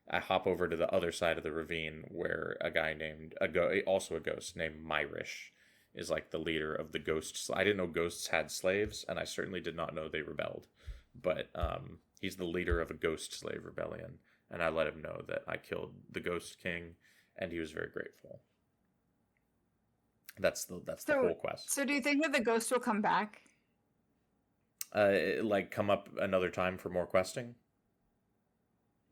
Speaker 1: I hop over to the other side of the ravine where a guy named also a ghost named Myrish is the leader of the ghosts. I didn't know ghosts had slaves, and I certainly did not know they rebelled. But he's the leader of a ghost slave rebellion, and I let him know that I killed the Ghost King, and he was very grateful. That's the whole quest.
Speaker 2: So do you think that the ghost will come back?
Speaker 1: Come up another time for more questing?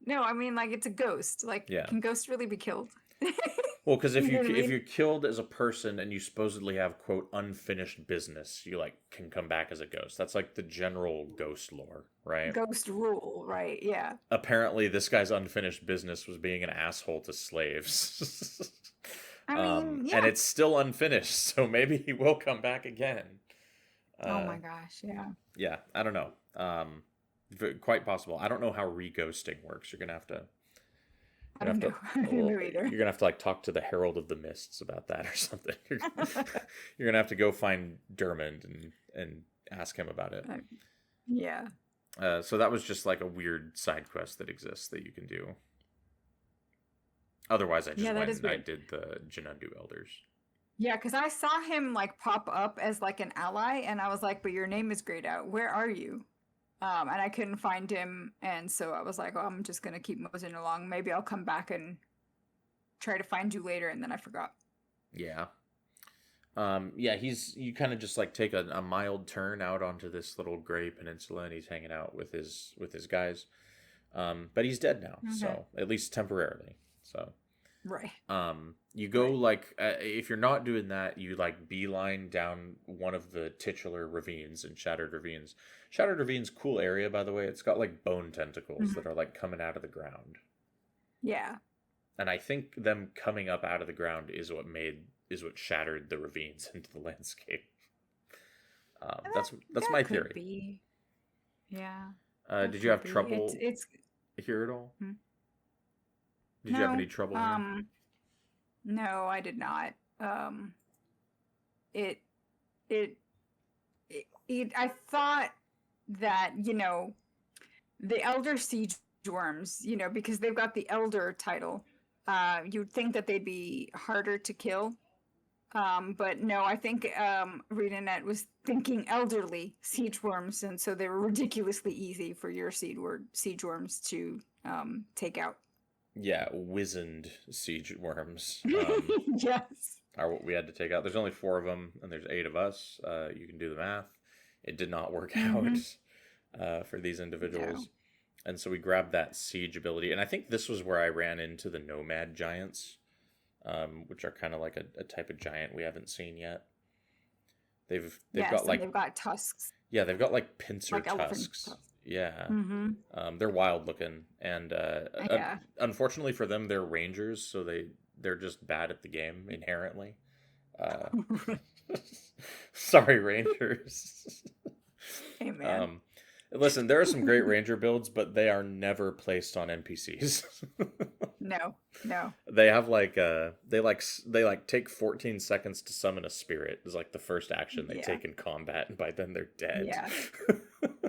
Speaker 2: No, I mean it's a ghost. Can ghosts really be killed?
Speaker 1: Well, because if you're killed as a person and you supposedly have quote unfinished business, you can come back as a ghost. That's the general ghost lore, right?
Speaker 2: Ghost rule, right? Yeah.
Speaker 1: Apparently, this guy's unfinished business was being an asshole to slaves.
Speaker 2: I mean, yeah.
Speaker 1: And it's still unfinished, so maybe he will come back again.
Speaker 2: Oh my gosh, yeah.
Speaker 1: Yeah, I don't know. Quite possible. I don't know how re-ghosting works. You're gonna have to.
Speaker 2: I don't know. I don't know either.
Speaker 1: You're gonna have to talk to the Herald of the Mists about that or something. You're gonna have to go find Dermond and ask him about it.
Speaker 2: Yeah.
Speaker 1: So that was just a weird side quest that exists that you can do. Otherwise, I just went and I did the Janundu Elders.
Speaker 2: Yeah, because I saw him pop up as an ally, and I was like, "But your name is grayed out. Where are you?" And I couldn't find him, and so I was like, "Oh, I'm just gonna keep moseying along. Maybe I'll come back and try to find you later." And then I forgot.
Speaker 1: Yeah. Yeah, you kind of just like take a mild turn out onto this little gray peninsula, and he's hanging out with his guys. But he's dead now,
Speaker 2: Okay.
Speaker 1: so at least temporarily. So,
Speaker 2: Right.
Speaker 1: you go
Speaker 2: Right.
Speaker 1: like if you're not doing that, you like beeline down one of the titular ravines and Shattered Ravines. Shattered Ravines, cool area by the way. It's got like bone tentacles
Speaker 2: Mhm.
Speaker 1: that are like coming out of the ground,
Speaker 2: Yeah.
Speaker 1: and I think them coming up out of the ground is what shattered the ravines into the landscape.
Speaker 2: That
Speaker 1: That's
Speaker 2: that
Speaker 1: my
Speaker 2: could
Speaker 1: theory.
Speaker 2: be. Yeah. That
Speaker 1: Did you
Speaker 2: could
Speaker 1: have
Speaker 2: be.
Speaker 1: trouble
Speaker 2: It's
Speaker 1: here at all?
Speaker 2: hmm.
Speaker 1: Did you have
Speaker 2: No.
Speaker 1: any trouble here?
Speaker 2: No, I did not. It it I thought that, the Elder Siege Worms, because they've got the Elder title, you'd think that they'd be harder to kill. But no, I think RenaNet was thinking elderly siege worms, and so they were ridiculously easy for your siege worms to take out.
Speaker 1: Yeah, wizened siege worms
Speaker 2: Yes.
Speaker 1: are what we had to take out. There's only 4 of them, and there's 8 of us. You can do the math. It did not work out
Speaker 2: Mm-hmm.
Speaker 1: for these
Speaker 2: No.
Speaker 1: individuals. And so we grabbed that siege ability. And I think this was where I ran into the Nomad Giants, which are kind of like a type of giant we haven't seen yet. They've got
Speaker 2: Yes, and
Speaker 1: like
Speaker 2: they've got tusks,
Speaker 1: yeah, they've got like pincer
Speaker 2: like elephant
Speaker 1: tusks.
Speaker 2: tusks.
Speaker 1: Yeah.
Speaker 2: Mm-hmm.
Speaker 1: They're wild looking, and
Speaker 2: Yeah.
Speaker 1: unfortunately for them, they're rangers, so they're just bad at the game inherently. Uh, sorry, rangers.
Speaker 2: Hey, man.
Speaker 1: um, listen, there are some great ranger builds, but they are never placed on NPCs.
Speaker 2: No, no.
Speaker 1: They have like they take 14 seconds to summon a spirit is like the first action they
Speaker 2: Yeah.
Speaker 1: take in combat, and by then they're dead.
Speaker 2: Yeah.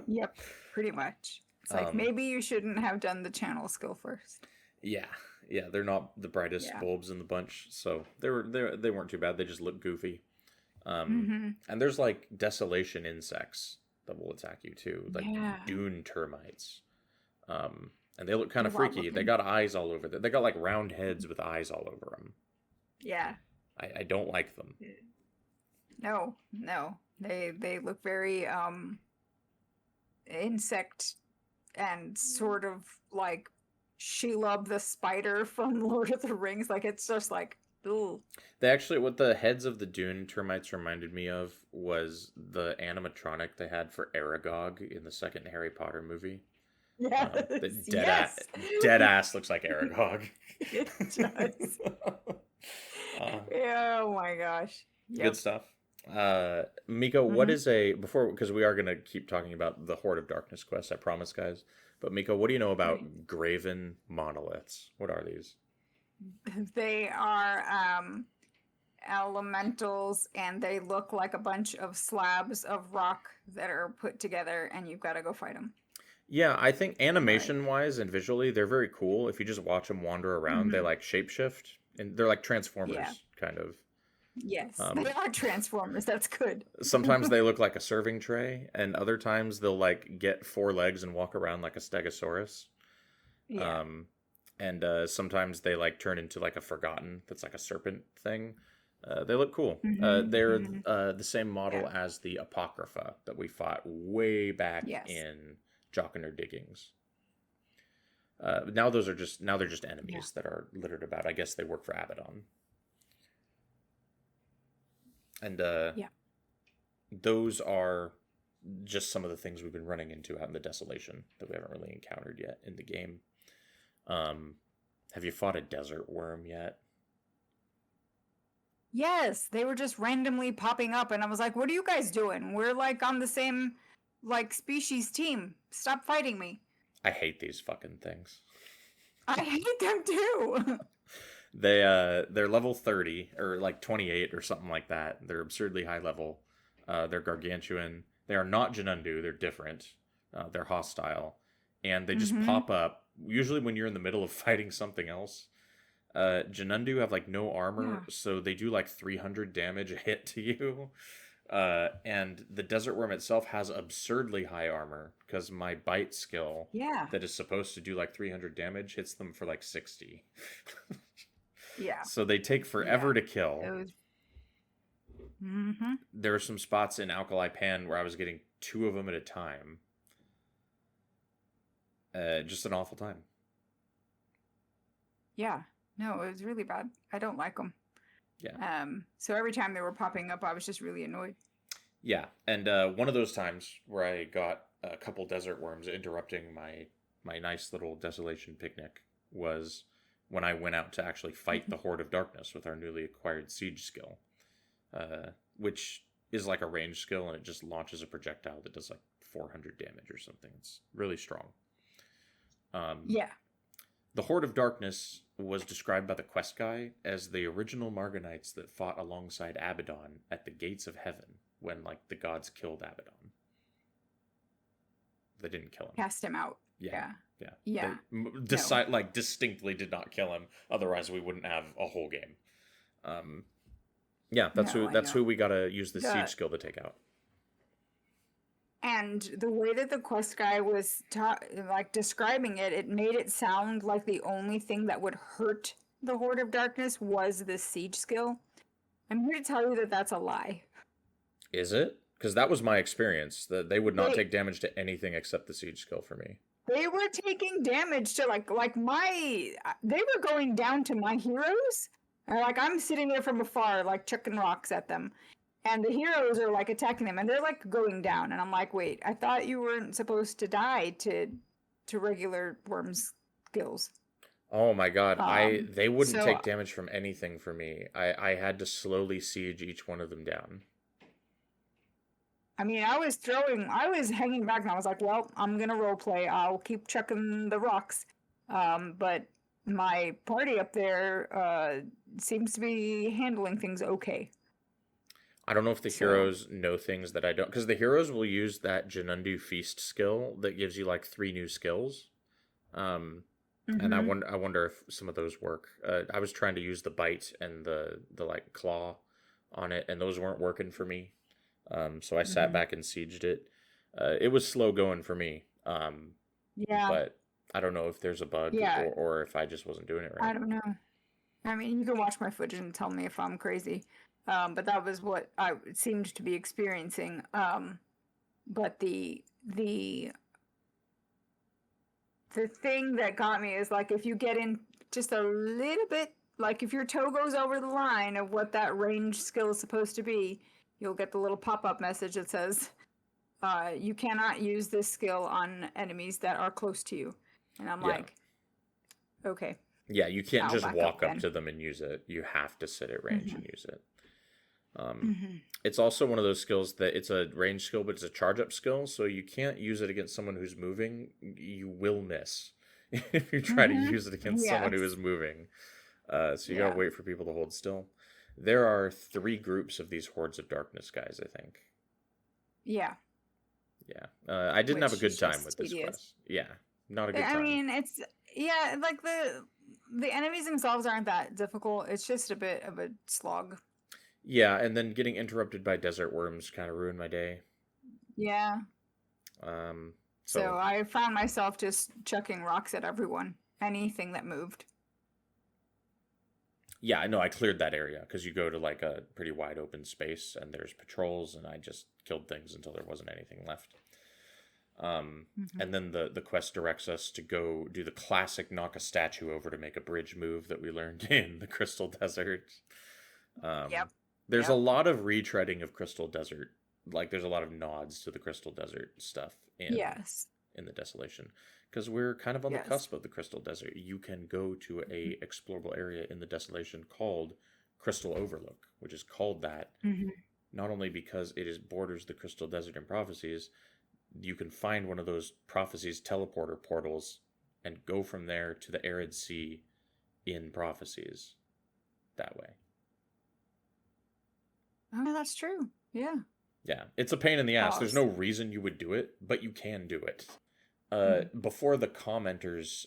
Speaker 2: Yep. Pretty much. It's like
Speaker 1: um,
Speaker 2: maybe you shouldn't have done the channel skill first.
Speaker 1: Yeah, yeah, they're not the brightest
Speaker 2: Yeah.
Speaker 1: bulbs in the bunch, so they weren't too bad. They just look goofy.
Speaker 2: Mm-hmm.
Speaker 1: And there's like desolation insects that will attack you too, like
Speaker 2: Yeah.
Speaker 1: dune termites. And they look kind of
Speaker 2: They're wild
Speaker 1: freaky. They
Speaker 2: looking.
Speaker 1: got eyes all over them. They got like round heads with eyes all over them.
Speaker 2: Yeah.
Speaker 1: I don't like them.
Speaker 2: No, no. They look very insect and sort of like Shelob the spider from Lord of the Rings. Like it's just like, ooh.
Speaker 1: They actually, what the heads of the dune termites reminded me of was the animatronic they had for Aragog in the second Harry Potter movie.
Speaker 2: Yes.
Speaker 1: The
Speaker 2: Yes.
Speaker 1: dead ass looks like Aragog.
Speaker 2: It does.
Speaker 1: Uh,
Speaker 2: Oh my gosh. Yep.
Speaker 1: Good stuff. Miko, what
Speaker 2: Mhm.
Speaker 1: is because we are gonna keep talking about the Horde of Darkness quest, I promise, guys. But Miko, what do you know about
Speaker 2: Right.
Speaker 1: graven monoliths? What are these?
Speaker 2: They are elementals, and they look like a bunch of slabs of rock that are put together, and you've got to go fight them.
Speaker 1: Yeah, I think
Speaker 2: Right.
Speaker 1: animation wise and visually, they're very cool. If you just watch them wander around, they
Speaker 2: Mhm.
Speaker 1: like shapeshift, and they're like
Speaker 2: Yeah.
Speaker 1: Transformers, kind of.
Speaker 2: Yes.
Speaker 1: Um,
Speaker 2: They are Transformers. That's good.
Speaker 1: Sometimes they look like a serving tray, and other times they'll like get 4 legs and walk around like a stegosaurus.
Speaker 2: Yeah.
Speaker 1: And sometimes they like turn into like a forgotten that's like a serpent thing. They look cool.
Speaker 2: Mhm.
Speaker 1: They're
Speaker 2: Mhm.
Speaker 1: the same model
Speaker 2: Yeah.
Speaker 1: as the Apocrypha that we fought way back
Speaker 2: Yes.
Speaker 1: in Jockener Diggings. Now they're just enemies that are littered about. I guess they work for Abaddon. And
Speaker 2: Yeah.
Speaker 1: those are just some of the things we've been running into out in the desolation that we haven't really encountered yet in the game. Have you fought a desert worm yet?
Speaker 2: Yes, they were just randomly popping up, and I was like, "What are you guys doing? We're like on the same like species team. Stop fighting me."
Speaker 1: I hate these fucking things.
Speaker 2: I hate them too.
Speaker 1: They're level 30 or like 28 or something like that. They're absurdly high level. They're gargantuan. They are not Janundu. They're different. They're hostile, and they just
Speaker 2: Mhm.
Speaker 1: pop up usually when you're in the middle of fighting something else. Janundu have like no armor,
Speaker 2: Yeah.
Speaker 1: so they do like 300 damage a hit to you. And the desert worm itself has absurdly high armor because my bite skill
Speaker 2: Yeah.
Speaker 1: that is supposed to do like 300 damage hits them for like 60.
Speaker 2: Yeah.
Speaker 1: So they take forever to kill.
Speaker 2: It was... Mm-hmm.
Speaker 1: There were some spots in Alkali Pan where I was getting 2 of them at a time. Just an awful time.
Speaker 2: Yeah. No, it was really bad. I don't like them.
Speaker 1: Yeah.
Speaker 2: So every time they were popping up, I was just really annoyed.
Speaker 1: Yeah, and one of those times where I got a couple desert worms interrupting my nice little desolation picnic was when I went out to actually fight the Horde of Darkness with our newly acquired siege skill, which is like a range skill, and it just launches a projectile that does like 400 damage or something. It's really strong.
Speaker 2: Yeah.
Speaker 1: The Horde of Darkness was described by the quest guy as the original Morghanites that fought alongside Abaddon at the gates of heaven when, like, the gods killed Abaddon. They didn't kill him.
Speaker 2: Cast him out. Yeah.
Speaker 1: They distinctly did not kill him. Otherwise, we wouldn't have a whole game. That's who we gotta use the siege skill to take out.
Speaker 2: And the way that the quest guy was describing it, it made it sound like the only thing that would hurt the Horde of Darkness was the siege skill. I'm here to tell you that that's a lie.
Speaker 1: Is it? Because that was my experience. That they would not take damage to anything except the siege skill for me.
Speaker 2: They were taking damage to they were going down to my heroes. Like, I'm sitting there from afar, like, chucking rocks at them. And the heroes are, like, attacking them, and they're, like, going down. And I'm like, wait, I thought you weren't supposed to die to regular worms skills.
Speaker 1: Oh my god, they wouldn't take damage from anything for me. I had to slowly siege each one of them down.
Speaker 2: I mean, I was hanging back, and I was like, well, I'm gonna roleplay. I'll keep chucking the rocks. But my party up there seems to be handling things okay.
Speaker 1: I don't know if the heroes know things that I don't, because the heroes will use that Janundu Feast skill that gives you like 3 new skills. And I wonder if some of those work. I was trying to use the bite and the like claw on it, and those weren't working for me. So I sat back and sieged it. It was slow going for me. But I don't know if there's a bug or if I just wasn't doing it right.
Speaker 2: I don't know. I mean, you can watch my footage and tell me if I'm crazy. But that was what I seemed to be experiencing. But the thing that got me is, like, if you get in just a little bit, like, if your toe goes over the line of what that range skill is supposed to be, you'll get the little pop-up message that says, you cannot use this skill on enemies that are close to you. And I'm like, okay.
Speaker 1: Yeah, you can't just walk up to them and use it. You have to sit at range and use it. It's also one of those skills that it's a range skill, but it's a charge up skill, so you can't use it against someone who's moving. You will miss if you try to use it against someone who is moving. So you gotta wait for people to hold still. There are 3 groups of these Hordes of Darkness guys, I think.
Speaker 2: Yeah.
Speaker 1: I didn't have a good time with this quest. Yeah, not a good time.
Speaker 2: I mean, it's like the enemies themselves aren't that difficult. It's just a bit of a slog.
Speaker 1: Yeah, and then getting interrupted by desert worms kind of ruined my day.
Speaker 2: Yeah. So I found myself just chucking rocks at everyone, anything that moved.
Speaker 1: Yeah, I know. I cleared that area because you go to like a pretty wide open space and there's patrols, and I just killed things until there wasn't anything left. And then the quest directs us to go do the classic knock a statue over to make a bridge move that we learned in the Crystal Desert. There's a lot of retreading of Crystal Desert. Like, there's a lot of nods to the Crystal Desert stuff in the Desolation. Because we're kind of on the cusp of the Crystal Desert. You can go to a explorable area in the Desolation called Crystal Overlook, which is called that not only because it borders the Crystal Desert in Prophecies. You can find one of those Prophecies teleporter portals and go from there to the Arid Sea in Prophecies that way.
Speaker 2: Oh, that's true. Yeah.
Speaker 1: Yeah, it's a pain in the ass. There's no reason you would do it, but you can do it. Before the commenters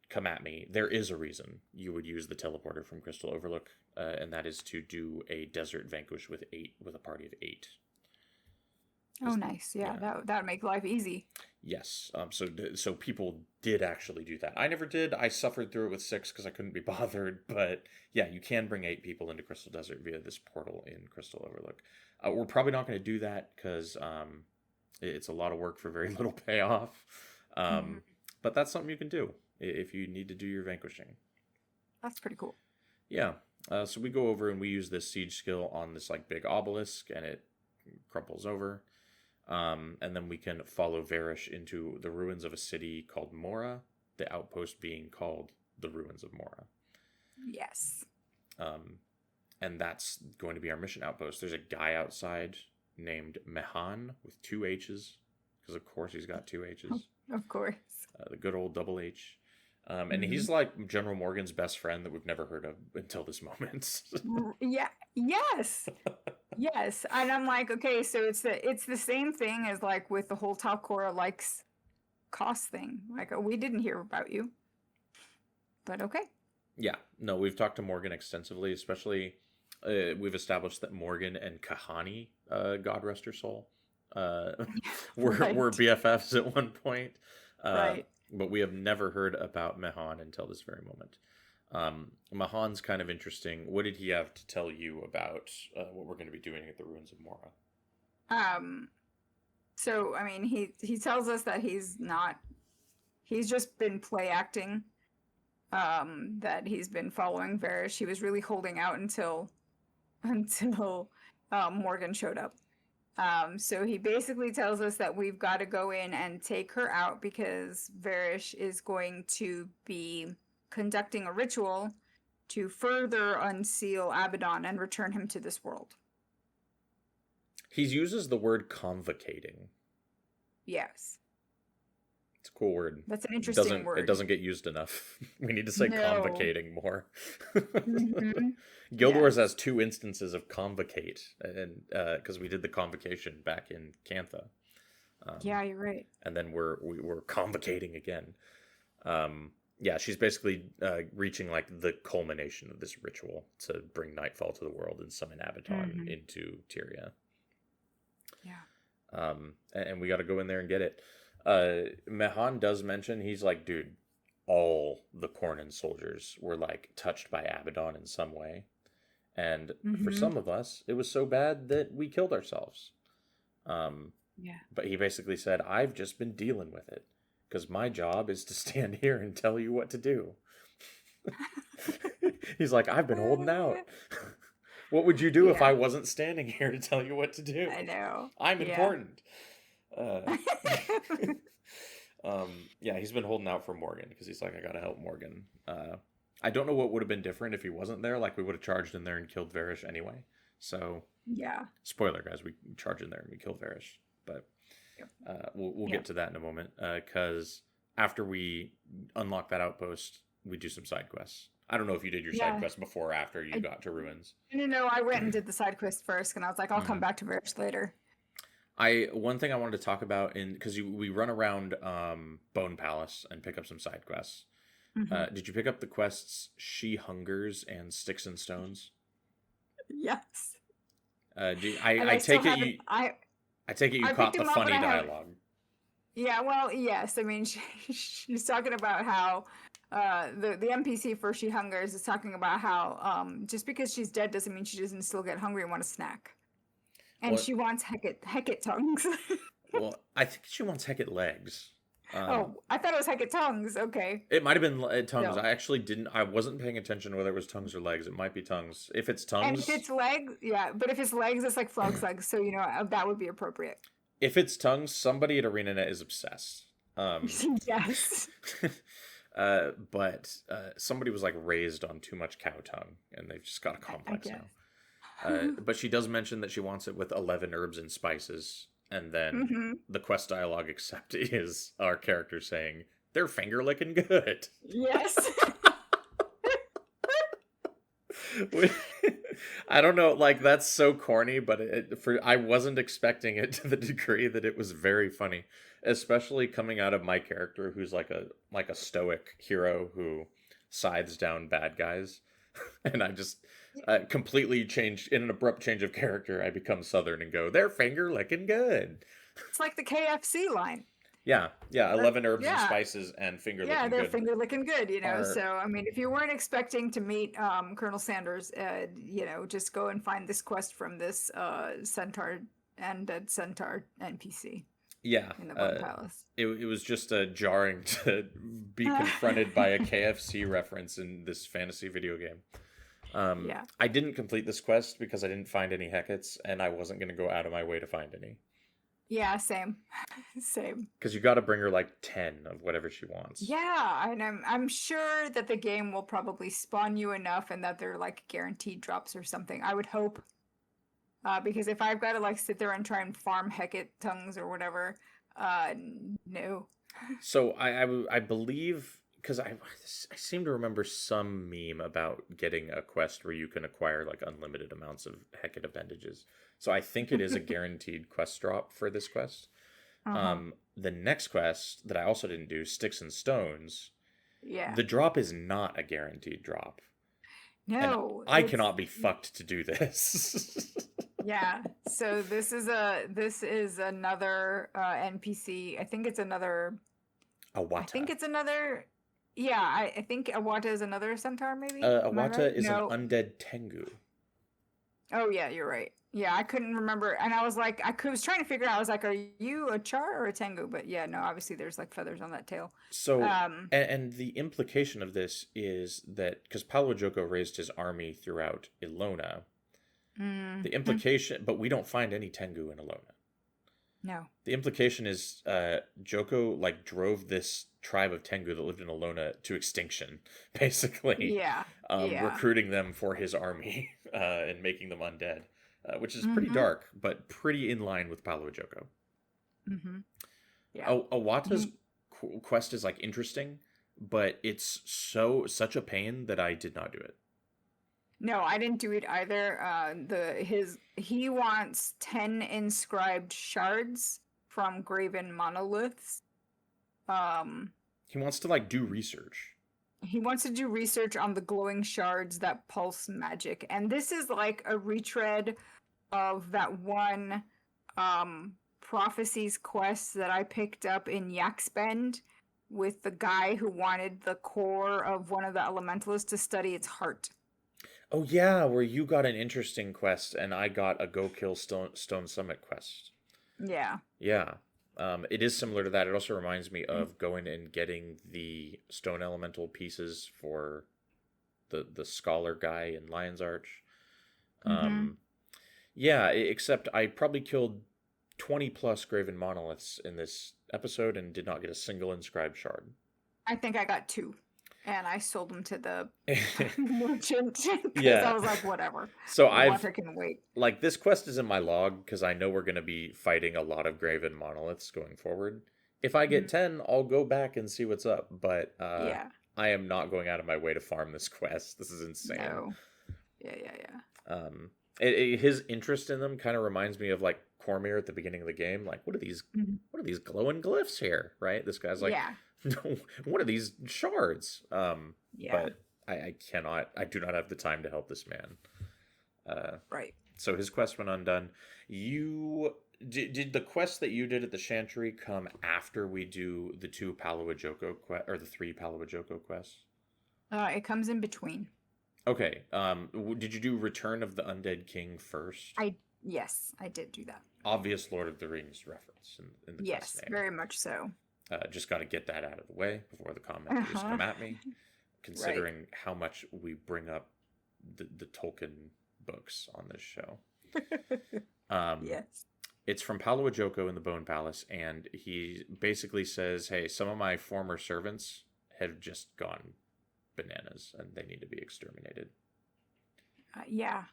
Speaker 1: come at me, there is a reason you would use the teleporter from Crystal Overlook, and that is to do a Desert Vanquish with a party of 8.
Speaker 2: Oh, nice. Yeah,
Speaker 1: Yeah.
Speaker 2: that would make life easy.
Speaker 1: Yes. So people did actually do that. I never did. I suffered through it with 6 because I couldn't be bothered. But yeah, you can bring 8 people into Crystal Desert via this portal in Crystal Overlook. We're probably not going to do that because it's a lot of work for very little payoff.
Speaker 2: Mhm.
Speaker 1: But that's something you can do if you need to do your vanquishing.
Speaker 2: That's pretty cool.
Speaker 1: Yeah. So we go over and we use this siege skill on this like big obelisk, and it crumples over. And then we can follow Varish into the ruins of a city called Mora, the outpost being called the Ruins of Mora.
Speaker 2: Yes.
Speaker 1: And that's going to be our mission outpost. There's a guy outside named Morgahn with 2 H's, because of course he's got 2 H's.
Speaker 2: Of course.
Speaker 1: The good old double H. And he's like General Morgan's best friend that we've never heard of until this moment.
Speaker 2: Yeah. Yes. Yes. And I'm like, okay, so it's the same thing as like with the whole Talcora likes cost thing. Like, we didn't hear about you. But okay.
Speaker 1: Yeah. No, we've talked to Morgahn extensively, especially we've established that Morgahn and Kahani, God rest her soul, were BFFs at one point.
Speaker 2: Right.
Speaker 1: But we have never heard about Morgahn until this very moment. Mahan's kind of interesting. What did he have to tell you about what we're going to be doing at the Ruins of Mora?
Speaker 2: So I mean, he tells us that he's just been play acting. That he's been following Varish. He was really holding out until Morgahn showed up. So he basically tells us that we've got to go in and take her out because Varish is going to be conducting a ritual to further unseal Abaddon and return him to this world.
Speaker 1: He uses the word convocating.
Speaker 2: Yes.
Speaker 1: It's a cool word.
Speaker 2: That's an interesting word.
Speaker 1: It doesn't get used enough. We need to say convocating more.
Speaker 2: Mm-hmm.
Speaker 1: Guild Wars has 2 instances of convocate, and because we did the convocation back in Cantha.
Speaker 2: Yeah, you're right.
Speaker 1: And then we're convocating again. Yeah, she's basically reaching like the culmination of this ritual to bring Nightfall to the world and summon Abaddon into Tyria.
Speaker 2: Yeah.
Speaker 1: And we got to go in there and get it. Morgahn does mention, he's like, dude, all the Cornan soldiers were like touched by Abaddon in some way. And for some of us, it was so bad that we killed ourselves.
Speaker 2: Yeah.
Speaker 1: But he basically said, I've just been dealing with it because my job is to stand here and tell you what to do. He's like, I've been holding out. What would you do if I wasn't standing here to tell you what to do?
Speaker 2: I know.
Speaker 1: I'm important. Yeah, he's been holding out for Morgahn because he's like, I gotta help Morgahn. I don't know what would have been different if he wasn't there. Like, we would have charged in there and killed Varish anyway. So,
Speaker 2: yeah.
Speaker 1: Spoiler, guys, we charge in there and we kill Varish. But we'll get to that in a moment. Because after we unlock that outpost, we do some side quests. I don't know if you did your side quest before or after you got to Ruins.
Speaker 2: No, I went and did the side quest first, and I was like, I'll come back to Varish later.
Speaker 1: One thing I wanted to talk about, because we run around Bone Palace and pick up some side quests. Did you pick up the quests She Hungers and Sticks and Stones?
Speaker 2: Yes.
Speaker 1: I take it you caught the funny dialogue.
Speaker 2: Yeah, well, yes. I mean, she's talking about how the NPC for She Hungers is talking about how just because she's dead doesn't mean she doesn't still get hungry and want a snack. And she wants Hecate tongues.
Speaker 1: Well, I think she wants Hecate legs.
Speaker 2: I thought it was Hecate tongues. Okay.
Speaker 1: It might have been tongues. No. I wasn't paying attention to whether it was tongues or legs. It might be tongues. If it's tongues...
Speaker 2: And if it's legs, yeah. But if it's legs, it's like frog's legs. So, that would be appropriate.
Speaker 1: If it's tongues, somebody at ArenaNet is obsessed.
Speaker 2: Yes.
Speaker 1: But somebody was like raised on too much cow tongue, and they've just got a complex now. But she does mention that she wants it with 11 herbs and spices, and then the quest dialogue except is our character saying, they're finger licking good.
Speaker 2: Yes.
Speaker 1: I don't know, like, that's so corny, but I wasn't expecting it to the degree that it was very funny, especially coming out of my character, who's like a stoic hero who scythes down bad guys. And completely changed in an abrupt change of character. I become Southern and go, they're finger licking good.
Speaker 2: It's like the KFC line.
Speaker 1: Yeah, 11 herbs and
Speaker 2: Yeah.
Speaker 1: spices and finger
Speaker 2: Yeah,
Speaker 1: licking
Speaker 2: they're
Speaker 1: good.
Speaker 2: finger licking good, you know.
Speaker 1: Are-
Speaker 2: So, I mean, if you weren't expecting to meet Colonel Sanders, you know, just go and find this quest from this Centaur and Dead Centaur NPC
Speaker 1: Yeah,
Speaker 2: in the Bone Palace.
Speaker 1: it was just jarring to be confronted by a KFC reference in this fantasy video game.
Speaker 2: Yeah.
Speaker 1: I didn't complete this quest because I didn't find any Hecates, and I wasn't going to go out of my way to find any.
Speaker 2: Yeah, same. Same.
Speaker 1: Because you got to bring her like 10 of whatever she wants.
Speaker 2: Yeah, and I'm sure that the game will probably spawn you enough and that they're like guaranteed drops or something. I would hope. Because if I've got to like sit there and try and farm Hecate tongues or whatever, no.
Speaker 1: So I believe, because I seem to remember some meme about getting a quest where you can acquire like unlimited amounts of Hecate appendages. So I think it is a guaranteed quest drop for this quest. The next quest that I also didn't do, Sticks and Stones.
Speaker 2: Yeah.
Speaker 1: The drop is not a guaranteed drop.
Speaker 2: No.
Speaker 1: And I cannot be fucked to do this.
Speaker 2: Yeah. So this is another NPC. I think it's another.
Speaker 1: Awata.
Speaker 2: I think it's another. Yeah, I think Awata is another centaur, maybe.
Speaker 1: Awata
Speaker 2: right?
Speaker 1: is
Speaker 2: No.
Speaker 1: an undead Tengu.
Speaker 2: Oh yeah, you're right. Yeah, I couldn't remember, and I was like, was trying to figure out. I was like, are you a Char or a Tengu? But yeah, no, obviously there's like feathers on that tail.
Speaker 1: So, and the implication of this is that because Palo Joko raised his army throughout Ilona, the implication, but we don't find any Tengu in Ilona.
Speaker 2: No.
Speaker 1: The implication is Joko like drove this tribe of Tengu that lived in Ilona to extinction, basically.
Speaker 2: Yeah.
Speaker 1: Recruiting them for his army and making them undead, which is pretty dark, but pretty in line with Palo Joko.
Speaker 2: Yeah.
Speaker 1: Awata's quest is like interesting, but it's such a pain that I did not do it.
Speaker 2: No, I didn't do it either. He wants 10 inscribed shards from graven monoliths.
Speaker 1: He wants to like do research.
Speaker 2: He wants to do research on the glowing shards that pulse magic. And this is like a retread of that one prophecies quest that I picked up in Yaxbend with the guy who wanted the core of one of the elementalists to study its heart.
Speaker 1: Oh yeah, where you got an interesting quest and I got a Go Kill Stone Summit quest.
Speaker 2: Yeah.
Speaker 1: Yeah. It is similar to that. It also reminds me of going and getting the stone elemental pieces for the scholar guy in Lion's Arch. Yeah, except I probably killed 20 plus graven monoliths in this episode and did not get a single inscribed shard.
Speaker 2: I think I got 2. And I sold them to the merchant because
Speaker 1: Yeah.
Speaker 2: I was like, whatever.
Speaker 1: So
Speaker 2: Water can wait.
Speaker 1: Like, this quest is in my log because I know we're going to be fighting a lot of graven monoliths going forward. If I get 10, I'll go back and see what's up. But
Speaker 2: Yeah.
Speaker 1: I am not going out of my way to farm this quest. This is insane.
Speaker 2: No. Yeah.
Speaker 1: His interest in them kind of reminds me of like Cormyr at the beginning of the game. Like, what are these glowing glyphs here? Right? This guy's like,
Speaker 2: Yeah.
Speaker 1: no, what are these shards?
Speaker 2: Yeah.
Speaker 1: But I do not have the time to help this man.
Speaker 2: Right.
Speaker 1: So his quest went undone. You did the quest that you did at the Chantry come after we do the 2 Palawajoko quest or the 3 Palawajoko quests?
Speaker 2: It comes in between.
Speaker 1: Okay. Did you do Return of the Undead King first?
Speaker 2: Yes, I did do that.
Speaker 1: Obvious Lord of the Rings reference in the
Speaker 2: Yes,
Speaker 1: quest name.
Speaker 2: very much so.
Speaker 1: Just got to get that out of the way before the commenters come at me, considering how much we bring up the Tolkien books on this show.
Speaker 2: Yes.
Speaker 1: It's from Palawajoko in the Bone Palace, and he basically says, hey, some of my former servants have just gone bananas, and they need to be exterminated.
Speaker 2: Yeah.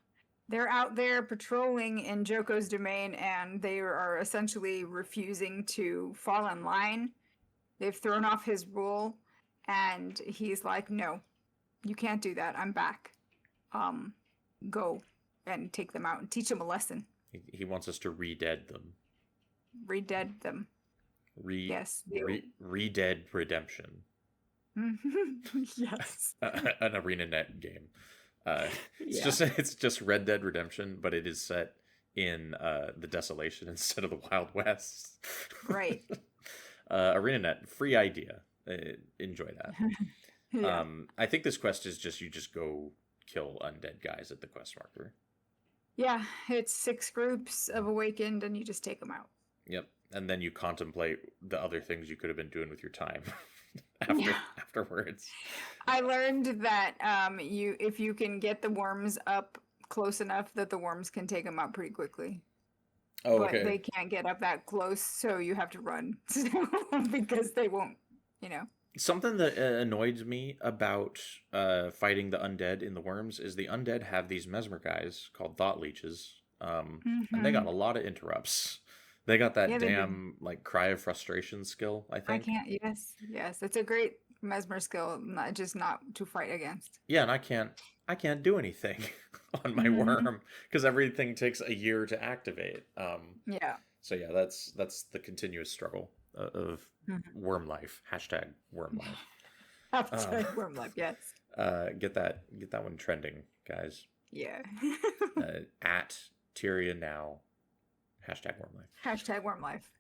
Speaker 2: They're out there patrolling in Joko's domain, and they are essentially refusing to fall in line. They've thrown off his rule, and he's like, no, you can't do that. I'm back. Go and take them out and teach them a lesson.
Speaker 1: He wants us to re-dead them.
Speaker 2: Re-dead them. Yes.
Speaker 1: Re-dead Redemption.
Speaker 2: Yes.
Speaker 1: An ArenaNet game. It's just Red Dead Redemption, but it is set in the Desolation instead of the Wild West.
Speaker 2: Right.
Speaker 1: ArenaNet, free idea. Enjoy that.
Speaker 2: Yeah.
Speaker 1: I think this quest is you just go kill undead guys at the quest marker.
Speaker 2: Yeah, it's 6 groups of awakened, and you just take them out.
Speaker 1: Yep, and then you contemplate the other things you could have been doing with your time afterwards.
Speaker 2: I learned that if you can get the worms up close enough that the worms can take them out pretty quickly.
Speaker 1: Oh,
Speaker 2: but
Speaker 1: okay.
Speaker 2: they can't get up that close, so you have to run because they won't,
Speaker 1: Something that annoyed me about fighting the undead in the worms is the undead have these mesmer guys called thought leeches, and they got a lot of interrupts. They got that damn like cry of frustration skill, I think.
Speaker 2: Yes, it's a great mesmer skill, just not to fight against.
Speaker 1: Yeah, and I can't do anything on my worm because everything takes a year to activate.
Speaker 2: Yeah.
Speaker 1: So yeah, that's the continuous struggle of worm life. #worm life.
Speaker 2: Worm life. Yes.
Speaker 1: Get that one trending, guys.
Speaker 2: Yeah.
Speaker 1: At Tyria now. #worm life.
Speaker 2: #worm life.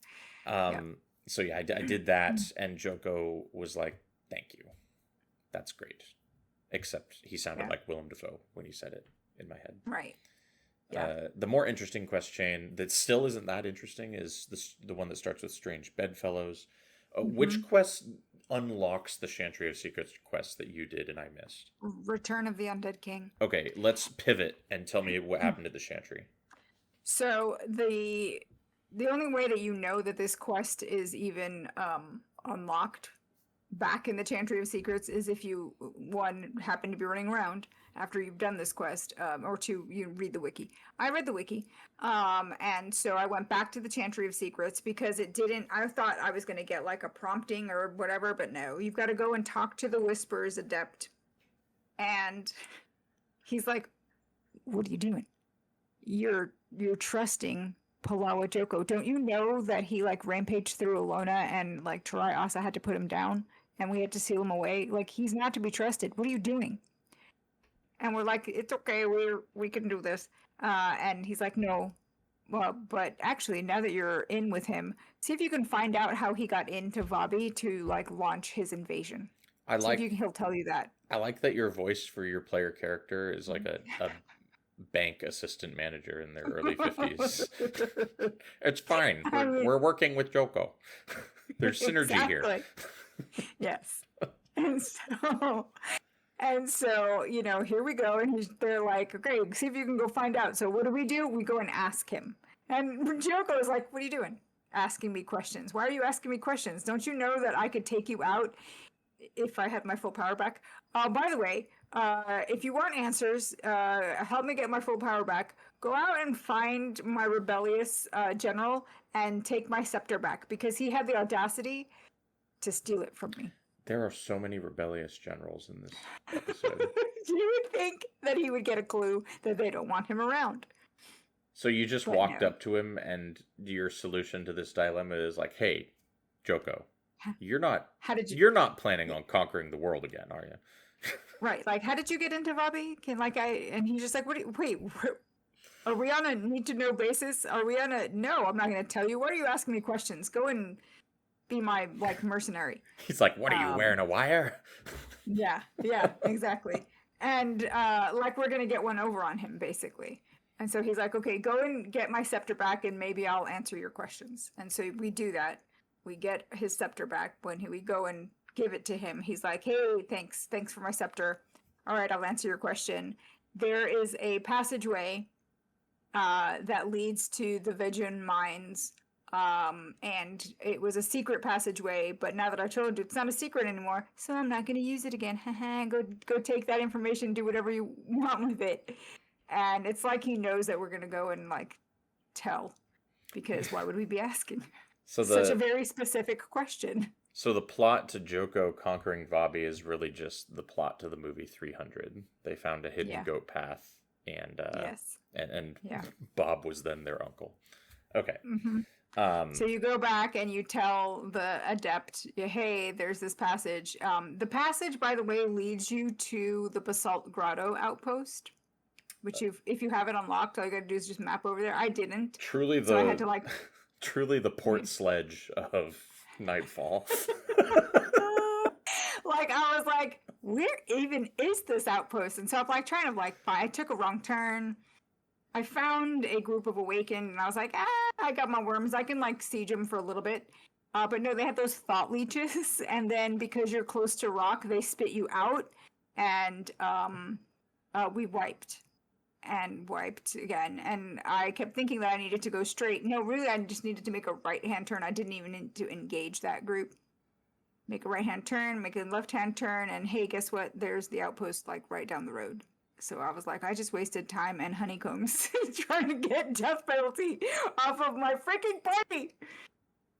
Speaker 1: So yeah, I did that, and Joko was like, "Thank you, that's great." Except he sounded like Willem Dafoe when he said it in my head.
Speaker 2: Right. Yeah.
Speaker 1: The more interesting quest chain that still isn't that interesting is the one that starts with Strange Bedfellows. Which quest unlocks the Chantry of Secrets quest that you did and I missed?
Speaker 2: Return of the Undead King.
Speaker 1: Okay, let's pivot and tell me what happened to the Chantry.
Speaker 2: So the only way that you know that this quest is even unlocked back in the Chantry of Secrets is if you, 1, happen to be running around after you've done this quest, or 2, you read the wiki. I read the wiki, and so I went back to the Chantry of Secrets because I thought I was going to get like a prompting or whatever, but no, you've got to go and talk to the Whisperers Adept, and he's like, "What are you doing? You're trusting Palawa Joko. Don't you know that he like rampaged through Alona and like Tarai Asa had to put him down and we had to seal him away? Like, he's not to be trusted. What are you doing?" And we're like, "It's okay, we can do this." And he's like, "No. Well, but actually, now that you're in with him, see if you can find out how he got into Vabi to like launch his invasion. He'll tell you that."
Speaker 1: I like that your voice for your player character is like a bank assistant manager in their early 50s. It's fine. We're working with Joko. There's synergy here.
Speaker 2: Yes. And so, here we go. And they're like, "Okay, see if you can go find out." So what do? We go and ask him. And Joko is like, "What are you doing? Asking me questions. Why are you asking me questions? Don't you know that I could take you out if I had my full power back? By the way, if you want answers, help me get my full power back. Go out and find my rebellious general and take my scepter back, because he had the audacity to steal it from me."
Speaker 1: There are so many rebellious generals in this episode.
Speaker 2: You would think that he would get a clue that they don't want him around.
Speaker 1: So you just walked up to him, and your solution to this dilemma is like, "Hey, Joko, you're not planning on conquering the world again, are you?"
Speaker 2: Right. Like, how did you get into Vabi? And he's just like, wait, are we on a need to know basis? No, I'm not going to tell you. Why are you asking me questions? Go and be my mercenary.
Speaker 1: He's like, "What are you, wearing a wire?"
Speaker 2: Yeah, exactly. And we're going to get one over on him, basically. And so he's like, "Okay, go and get my scepter back and maybe I'll answer your questions." And so we do that. We get his scepter back. When we go and give it to him, he's like, "Hey, thanks for my scepter. All right, I'll answer your question." There is a passageway that leads to the Vijin mines, and it was a secret passageway, but now that I told you, it's not a secret anymore, so I'm not going to use it again. Go take that information, do whatever you want with it. And it's like he knows that we're going to go and tell, because why would we be asking such a very specific question?
Speaker 1: So the plot to Joko conquering Vabi is really just the plot to the movie 300. They found a hidden goat path, and
Speaker 2: Yes.
Speaker 1: and Bob was then their uncle. Okay.
Speaker 2: So you go back and you tell the adept, hey, there's this passage. The passage, by the way, leads you to the Basalt Grotto outpost, which if you have it unlocked, all you gotta do is just map over there. I didn't.
Speaker 1: Truly
Speaker 2: So I had to
Speaker 1: truly the port sledge of Nightfall.
Speaker 2: Like I was like, where even is this outpost? And so I'm like trying to I took a wrong turn. I found a group of awakened, and I was like, I got my worms. I can siege them for a little bit. But no, they had those thought leeches, and then because you're close to rock, they spit you out, and we wiped again. And I kept thinking that I needed to go straight. No, really, I just needed to make a right-hand turn. I didn't even need to engage that group. Make a right-hand turn, make a left-hand turn, and hey, guess what? There's the outpost right down the road. So I was like, I just wasted time and honeycombs trying to get death penalty off of my freaking party.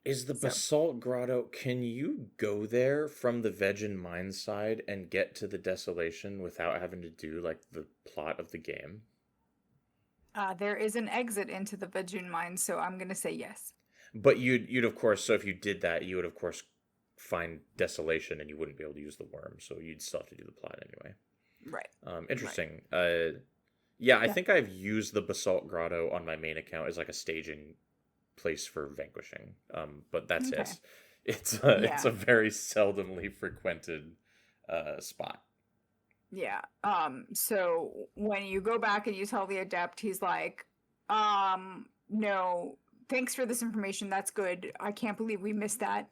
Speaker 1: Is the Basalt Grotto, can you go there from the Vegin Mine side and get to the Desolation without having to do the plot of the game?
Speaker 2: There is an exit into the Vegin Mine, so I'm going to say yes.
Speaker 1: But you'd of course, so if you did that, you would of course find Desolation and you wouldn't be able to use the worm, so you'd still have to do the plot anyway.
Speaker 2: Right.
Speaker 1: Interesting. Right. Yeah, I think I've used the Basalt Grotto on my main account as a staging place for Vanquishing. But that's it. It's a very seldomly frequented spot.
Speaker 2: Yeah. So when you go back and you tell the adept, he's like, no, thanks for this information. That's good. I can't believe we missed that.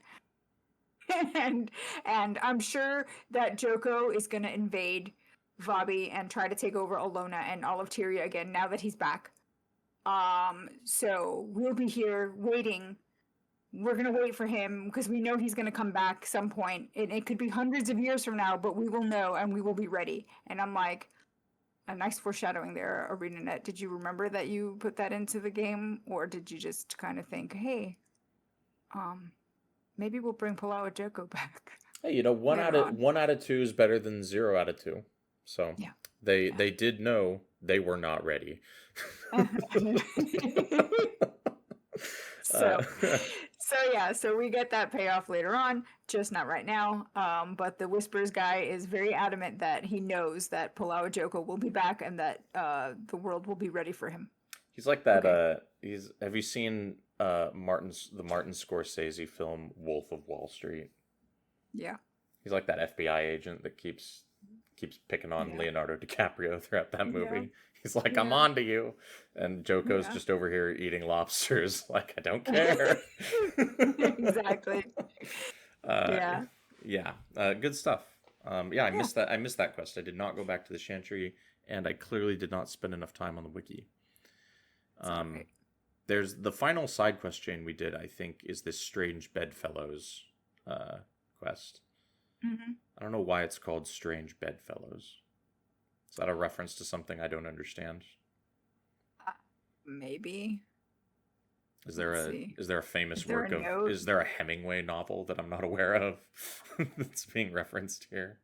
Speaker 2: and I'm sure that Joko is going to invade Vabi and try to take over Alona and all of Tyria again now that he's back. So we'll be here waiting. We're going to wait for him because we know he's going to come back some point. It could be hundreds of years from now, but we will know and we will be ready. And I'm like, a nice foreshadowing there, ArenaNet. Did you remember that you put that into the game, or did you just kind of think, hey, maybe we'll bring Palau Joko back?
Speaker 1: Hey, one out of 2 is better than 0 out of 2. So they did know they were not ready.
Speaker 2: So we get that payoff later on, just not right now. But the Whispers guy is very adamant that he knows that Palau Joko will be back and that the world will be ready for him.
Speaker 1: He's like that. Okay. Have you seen the Martin Scorsese film Wolf of Wall Street?
Speaker 2: Yeah.
Speaker 1: He's like that FBI agent that keeps picking on Leonardo DiCaprio throughout that movie. Yeah. He's like, I'm on to you. And Joko's just over here eating lobsters. Like, I don't care.
Speaker 2: Exactly.
Speaker 1: Good stuff. I missed that. I missed that quest. I did not go back to the Chantry, and I clearly did not spend enough time on the wiki. Right. There's the final side quest chain we did, I think, is this Strange Bedfellows quest.
Speaker 2: Mm-hmm.
Speaker 1: I don't know why it's called Strange Bedfellows. Is that a reference to something I don't understand?
Speaker 2: Maybe.
Speaker 1: Is there a famous work of... Is there a Hemingway novel that I'm not aware of that's being referenced here?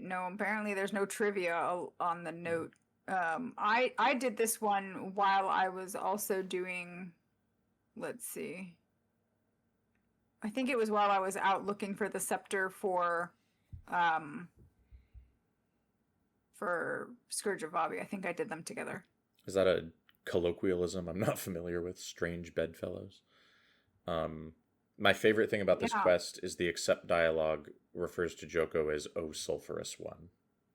Speaker 2: No, apparently there's no trivia on the note. I did this one while I was also doing... Let's see. I think it was while I was out looking for the scepter for Scourge of Vabi. I think I did them together.
Speaker 1: Is that a colloquialism I'm not familiar with? Strange Bedfellows. My favorite thing about this quest is the accept dialogue refers to Joko as "Oh sulphurous one."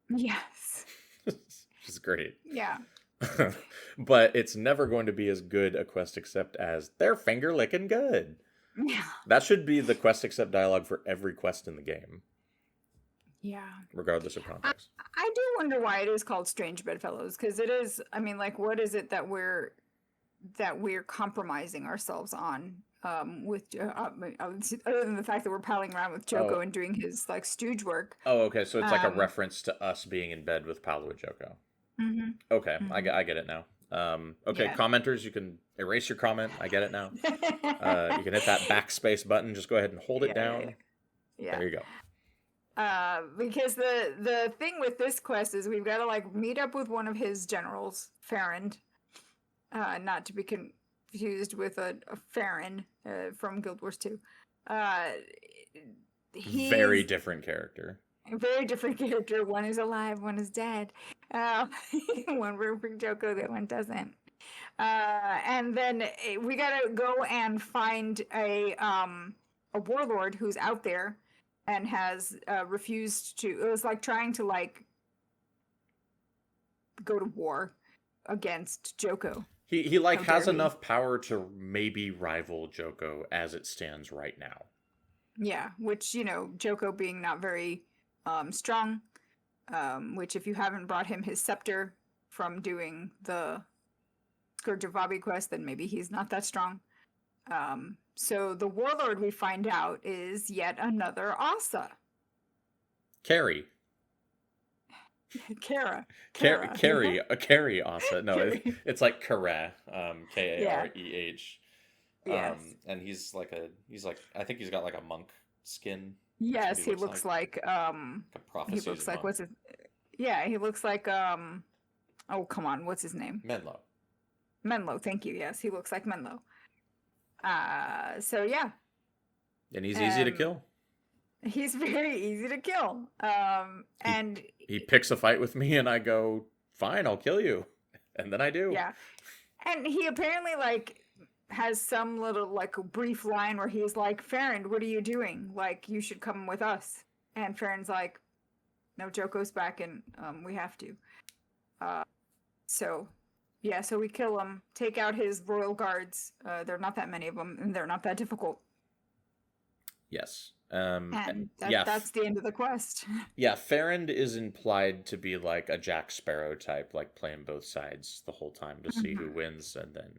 Speaker 2: Yes.
Speaker 1: Which is great.
Speaker 2: Yeah.
Speaker 1: But it's never going to be as good a quest accept as "They're finger licking good."
Speaker 2: Yeah.
Speaker 1: That should be the quest accept dialogue for every quest in the game.
Speaker 2: Yeah.
Speaker 1: Regardless of context.
Speaker 2: I do wonder why it is called Strange Bedfellows, because it is, I mean, like, what is it that we're compromising ourselves on with other than the fact that we're palling around with Joko and doing his stooge work.
Speaker 1: Oh, okay. So it's like a reference to us being in bed with Paolo Joko.
Speaker 2: Mm-hmm.
Speaker 1: Okay, mm-hmm. I get it now. Commenters, you can erase your comment. I get it now. You can hit that backspace button. Just go ahead and hold it down.
Speaker 2: Yeah.
Speaker 1: There you go.
Speaker 2: Because the thing with this quest is we've got to meet up with one of his generals, Farrand. Not to be fused with a Farron from Guild Wars 2. Uh,
Speaker 1: Very
Speaker 2: he's
Speaker 1: different character.
Speaker 2: a very different character. One is alive, one is dead. One works for Joko, the one doesn't. And then we gotta go and find a warlord who's out there and has refused to. It was like trying to like go to war against Joko.
Speaker 1: He like
Speaker 2: How
Speaker 1: has
Speaker 2: dare he.
Speaker 1: enough power to maybe rival Joko as it stands right now.
Speaker 2: Yeah, which, you know, Joko being not very strong, which if you haven't brought him his scepter from doing the Scourge of Vabi quest, then maybe he's not that strong. So the warlord we find out is yet another Asa.
Speaker 1: Carrie.
Speaker 2: Kara.
Speaker 1: Carrie Asa. No,
Speaker 2: Carrie.
Speaker 1: it's like Kareh, Kareh.
Speaker 2: Yes.
Speaker 1: And he's like I think he's got like a monk skin.
Speaker 2: Yes,
Speaker 1: what
Speaker 2: he looks like
Speaker 1: a
Speaker 2: he
Speaker 1: prophecy.
Speaker 2: looks like what's his yeah, he looks like oh come on, what's his name? Menlo, thank you. Yes, he looks like Menlo. So yeah.
Speaker 1: And he's easy to kill.
Speaker 2: He's very easy to kill. And
Speaker 1: he picks a fight with me and I go, "Fine, I'll kill you." And then I do.
Speaker 2: yeah. And he apparently like has some little like brief line where he's like, "Farron, what are you doing? Like, you should come with us." And Farron's like, "No, Joko's back and we have to." So yeah, so we kill him, take out his royal guards. There are not that many of them, and they're not that difficult.
Speaker 1: Yes.
Speaker 2: And
Speaker 1: yeah,
Speaker 2: that's the end of the quest.
Speaker 1: Yeah, Farron is implied to be like a Jack Sparrow type, like playing both sides the whole time to see who wins, and then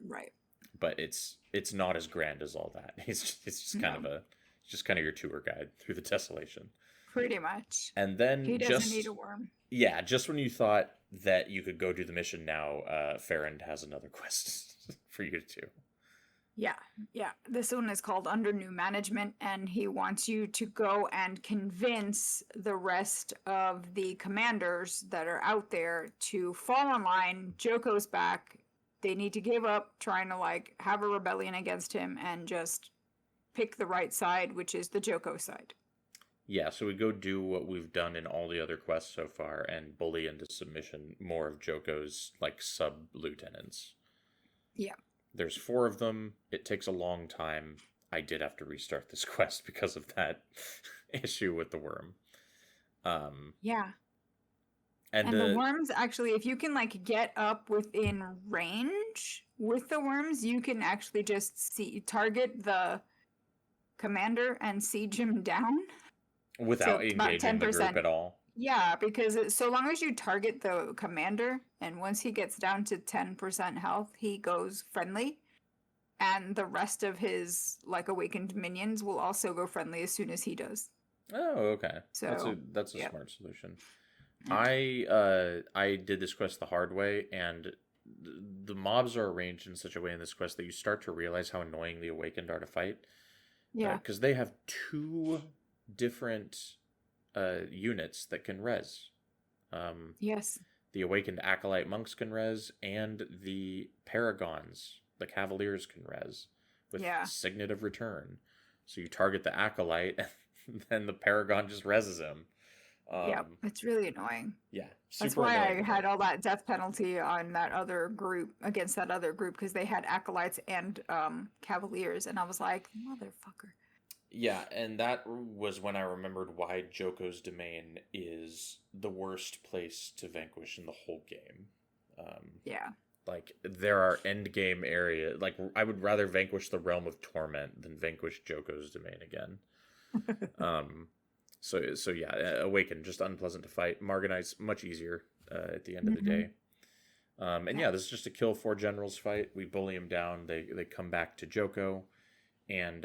Speaker 2: right.
Speaker 1: But it's not as grand as all that. It's just kind of your tour guide through the desolation.
Speaker 2: Pretty much.
Speaker 1: And then
Speaker 2: he doesn't need a worm.
Speaker 1: Yeah, just when you thought that you could go do the mission now, Farron has another quest for you to do.
Speaker 2: Yeah. This one is called Under New Management, and he wants you to go and convince the rest of the commanders that are out there to fall in line. Joko's back. They need to give up trying to like have a rebellion against him and just pick the right side, which is the Joko side.
Speaker 1: Yeah, so we go do what we've done in all the other quests so far and bully into submission more of Joko's like sub-lieutenants.
Speaker 2: Yeah.
Speaker 1: There's 4 of them. It takes a long time. I did have to restart this quest because of that issue with the worm.
Speaker 2: Yeah.
Speaker 1: And
Speaker 2: the worms, actually, if you can like get up within range with the worms, you can actually just target the commander and siege him down.
Speaker 1: Without engaging the group at all.
Speaker 2: Yeah, because so long as you target the commander, and once he gets down to 10% health, he goes friendly. And the rest of his like awakened minions will also go friendly as soon as he does.
Speaker 1: Oh, okay. So that's a smart solution.
Speaker 2: Yeah.
Speaker 1: I did this quest the hard way, and the mobs are arranged in such a way in this quest that you start to realize how annoying the awakened are to fight.
Speaker 2: Yeah.
Speaker 1: Because they have 2 different units that can res.
Speaker 2: Yes.
Speaker 1: The awakened acolyte monks can res, and the paragons, the cavaliers, can res with signet of return. So you target the acolyte, and then the paragon just reses him.
Speaker 2: Yeah, it's really annoying.
Speaker 1: Yeah,
Speaker 2: that's why I had all that death penalty on that other group against that other group, because they had acolytes and cavaliers, and I was like, motherfucker.
Speaker 1: Yeah, and that was when I remembered why Joko's domain is the worst place to vanquish in the whole game.
Speaker 2: Yeah.
Speaker 1: Like, there are endgame areas. Like, I would rather vanquish the Realm of Torment than vanquish Joko's domain again. So yeah, Awaken, just unpleasant to fight. Morgahn much easier at the end of the day. And yeah, this is just a kill 4 generals fight. We bully him down. They come back to Joko, and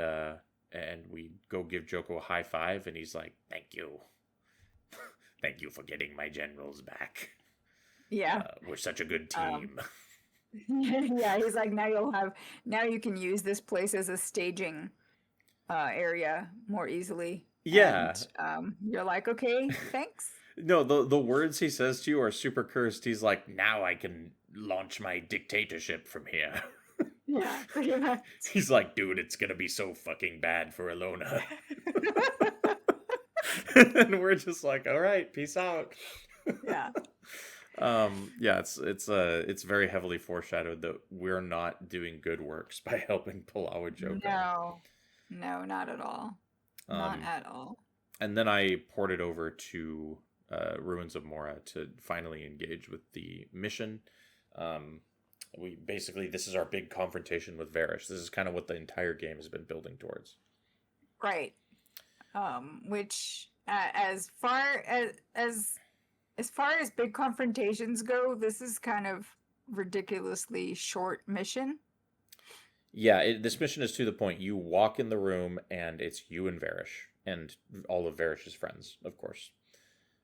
Speaker 1: we go give Joko a high five, and he's like, "Thank you, thank you for getting my generals back.
Speaker 2: Yeah,
Speaker 1: we're such a good team."
Speaker 2: Yeah, he's like, now you can use this place as a staging area more easily.
Speaker 1: Yeah.
Speaker 2: And, you're like, okay, thanks.
Speaker 1: No, the words he says to you are super cursed. He's like, "Now I can launch my dictatorship from here."
Speaker 2: Yeah, pretty much.
Speaker 1: He's like, dude, it's gonna be so fucking bad for Alona. And we're just like, all right, peace out.
Speaker 2: Yeah.
Speaker 1: Yeah, it's very heavily foreshadowed that we're not doing good works by helping Palawa Joker.
Speaker 2: No, not at all. Not
Speaker 1: Um,
Speaker 2: at all.
Speaker 1: and then I ported over to Ruins of Mora to finally engage with the mission. This is our big confrontation with Varish. This is kind of what the entire game has been building towards.
Speaker 2: Right. Which as far as big confrontations go, this is kind of ridiculously short mission.
Speaker 1: Yeah, this mission is to the point. You walk in the room, and it's you and Varish, and all of Varish's friends, of course.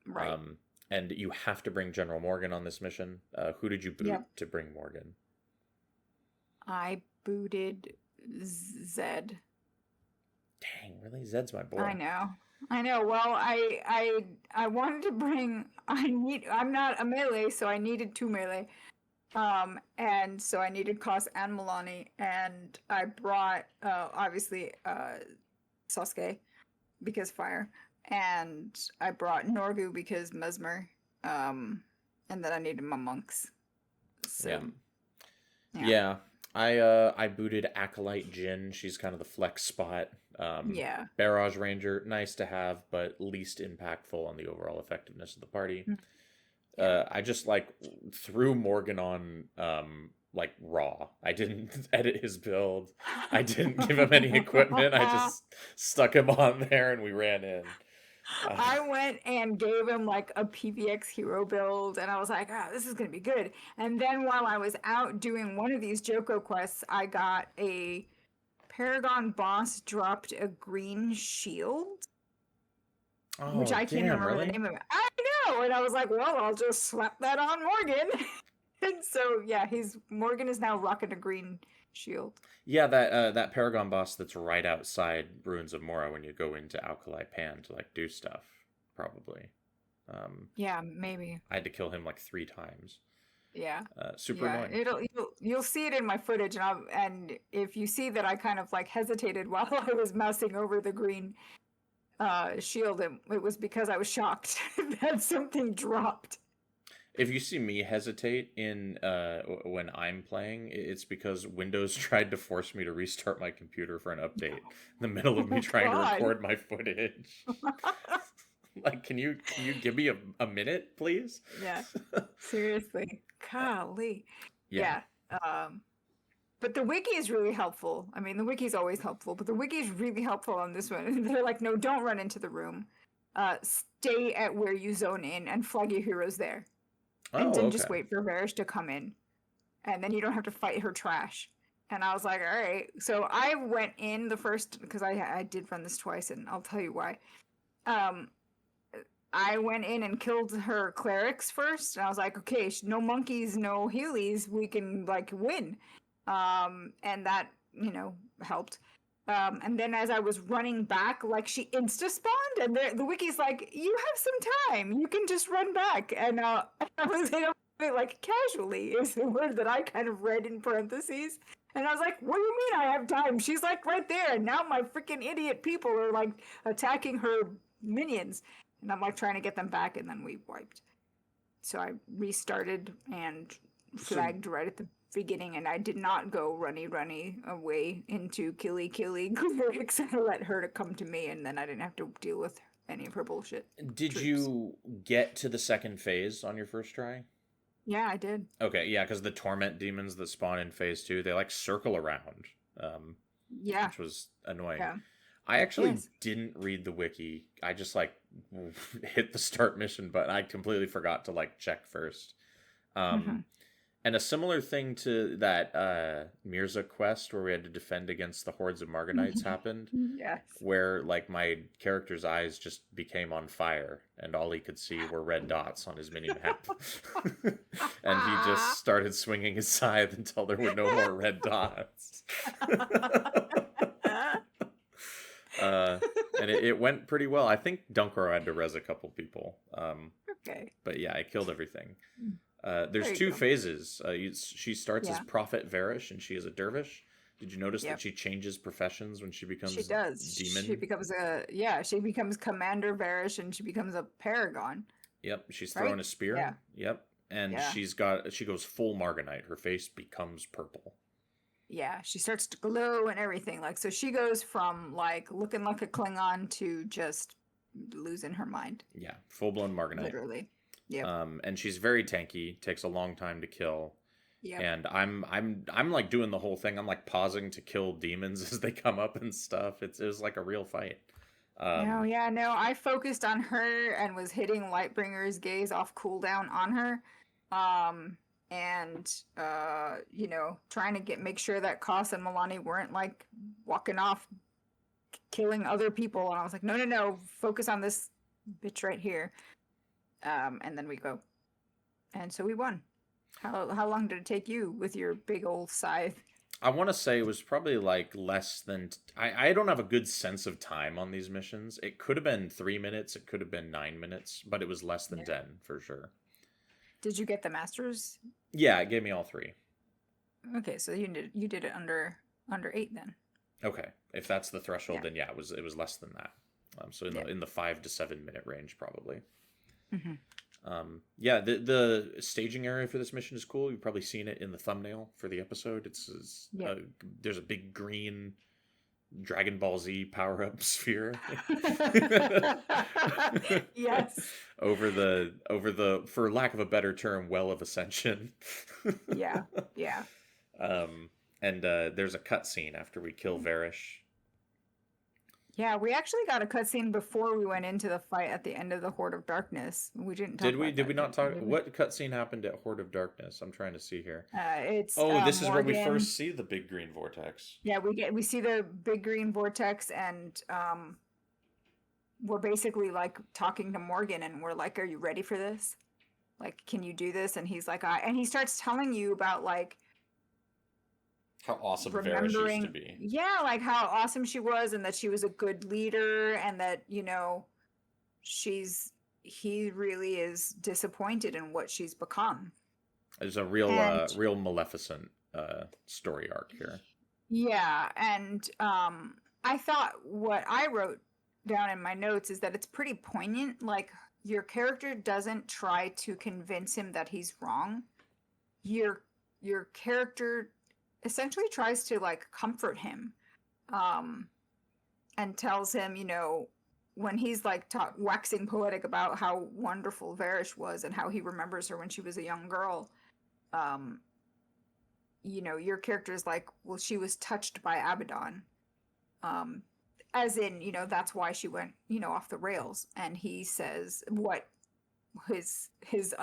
Speaker 2: Right.
Speaker 1: And you have to bring General Morgahn on this mission. Who did you boot to bring Morgahn?
Speaker 2: I booted Zed.
Speaker 1: Dang, really? Zed's my boy.
Speaker 2: I know. Well, I wanted to bring. I'm not a melee, so I needed 2 melee. And so I needed Kos and Milani, and I brought obviously Sasuke because fire, and I brought Norgu because mesmer, and then I needed my monks. So,
Speaker 1: yeah. I booted Acolyte Jin. She's kind of the flex spot. Barrage Ranger, nice to have, but least impactful on the overall effectiveness of the party. I just threw Morgahn on raw. I didn't edit his build. I didn't give him any equipment. I just stuck him on there and we ran in.
Speaker 2: I went and gave him a PVX hero build, and I was like, oh, this is gonna be good. And then while I was out doing one of these Joko quests, I got a Paragon boss dropped a green shield. Which I can't remember the name of it. I know, and I was like, well, I'll just slap that on Morgahn. And so, yeah, Morgahn is now rocking a green shield.
Speaker 1: Yeah, that Paragon boss that's right outside Ruins of Mora when you go into Alkali Pan to do stuff, probably.
Speaker 2: Yeah, maybe.
Speaker 1: I had to kill him 3 times.
Speaker 2: Yeah.
Speaker 1: Super annoying.
Speaker 2: You'll see it in my footage, and if you see that I kind of hesitated while I was mousing over the green shield, it was because I was shocked that something dropped.
Speaker 1: If you see me hesitate in when I'm playing, it's because Windows tried to force me to restart my computer for an update in the middle of me trying to record my footage. Can you give me a minute, please?
Speaker 2: Yeah. Seriously. Golly. Yeah. But the wiki is really helpful. I mean, the wiki is always helpful, but the wiki is really helpful on this one. And they're like, no, don't run into the room. Stay at where you zone in and flag your heroes there. And then just wait for Varish to come in. And then you don't have to fight her trash. And I was like, all right. So I went in the first, because I did run this twice, and I'll tell you why. I went in and killed her clerics first. And I was like, okay, no monkeys, no healies. We can, win. And that, helped. And then as I was running back, she insta-spawned, and the wiki's like, you have some time, you can just run back. And I was casually is the word that I kind of read in parentheses. And I was like, what do you mean I have time? She's right there, and now my freaking idiot people are attacking her minions. And I'm trying to get them back, and then we wiped. So I restarted and flagged right at the beginning, and I did not go runny away into killy clerics and let her to come to me, and then I didn't have to deal with any of her bullshit.
Speaker 1: Did you get to the second phase on your first try?
Speaker 2: Yeah, I did.
Speaker 1: Okay, yeah, because the torment demons that spawn in phase 2, they circle around. Which was annoying. Yeah. I actually didn't read the wiki. I just hit the start mission button. I completely forgot to check first. And a similar thing to that Mirza quest where we had to defend against the hordes of Morganites happened.
Speaker 2: Yes.
Speaker 1: Where my character's eyes just became on fire and all he could see were red dots on his mini-map. And he just started swinging his scythe until there were no more red dots. And it went pretty well. I think Dunkro had to res a couple people.
Speaker 2: Okay.
Speaker 1: But yeah, I killed everything. There's
Speaker 2: There you
Speaker 1: two
Speaker 2: go.
Speaker 1: phases. She starts as
Speaker 2: Yeah.
Speaker 1: Prophet Varish, and she is a dervish. Did you notice that
Speaker 2: Yep.
Speaker 1: she changes professions when she
Speaker 2: She
Speaker 1: becomes
Speaker 2: does. She
Speaker 1: demon?
Speaker 2: becomes she becomes Commander Varish and she becomes a Paragon,
Speaker 1: Yep, she's
Speaker 2: right?
Speaker 1: throwing a spear.
Speaker 2: Yeah.
Speaker 1: Yep, and
Speaker 2: Yeah.
Speaker 1: she goes full Morganite. Her face becomes purple.
Speaker 2: Yeah. She starts to glow and everything. Like, so she goes from like looking like a Klingon to just losing her mind.
Speaker 1: Yeah, full blown Morganite.
Speaker 2: Literally. Yep.
Speaker 1: And she's very tanky. Takes a long time to kill.
Speaker 2: Yep.
Speaker 1: And I'm like doing the whole thing. I'm like pausing to kill demons as they come up and stuff. It was like a real fight.
Speaker 2: No. I focused on her and was hitting Lightbringer's gaze off cooldown on her. And trying to make sure that Koss and Milani weren't like walking off killing other people. And I was like, no, focus on this bitch right here. And then we go. And so we won. How long did it take you with your big old scythe?
Speaker 1: I want to say it was probably like less than... I don't have a good sense of time on these missions. It could have been 3 minutes. It could have been 9 minutes. But it was less than 10 for sure.
Speaker 2: Did you get the masters?
Speaker 1: Yeah, it gave me all 3.
Speaker 2: Okay, so you did it under 8 then.
Speaker 1: Okay, if that's the threshold,
Speaker 2: Yeah.
Speaker 1: then yeah, it was less than that. So in the 5 to 7 minute range probably.
Speaker 2: Mm-hmm.
Speaker 1: Yeah, the staging area for this mission is cool. You've probably seen it in the thumbnail for the episode. There's a big green Dragon Ball Z power-up sphere.
Speaker 2: Yes.
Speaker 1: over the for lack of a better term, well of ascension.
Speaker 2: Yeah.
Speaker 1: And there's a cutscene after we kill Varish.
Speaker 2: Yeah, we actually got a cutscene before we went into the fight at the end of the Horde of Darkness. We didn't talk about
Speaker 1: Did we
Speaker 2: that,
Speaker 1: not talk?
Speaker 2: did we?
Speaker 1: What cutscene happened at Horde of Darkness? I'm trying to see here.
Speaker 2: It's
Speaker 1: this is where we
Speaker 2: Morgahn.
Speaker 1: first see the big green vortex.
Speaker 2: Yeah, we see the big green vortex, and we're basically like talking to Morgahn, and we're like, "Are you ready for this? Like, can you do this?" And he's like, and he starts telling you about like
Speaker 1: How awesome Varish used to be.
Speaker 2: Yeah, like how awesome she was, and that she was a good leader, and that he really is disappointed in what she's become.
Speaker 1: There's a real Maleficent story arc here.
Speaker 2: Yeah, and I thought what I wrote down in my notes is that it's pretty poignant. Like, your character doesn't try to convince him that he's wrong. Your character essentially tries to like comfort him, and tells him, when he's like waxing poetic about how wonderful Varish was and how he remembers her when she was a young girl. Your character is like, well, she was touched by Abaddon. As in, that's why she went, off the rails. And he says what his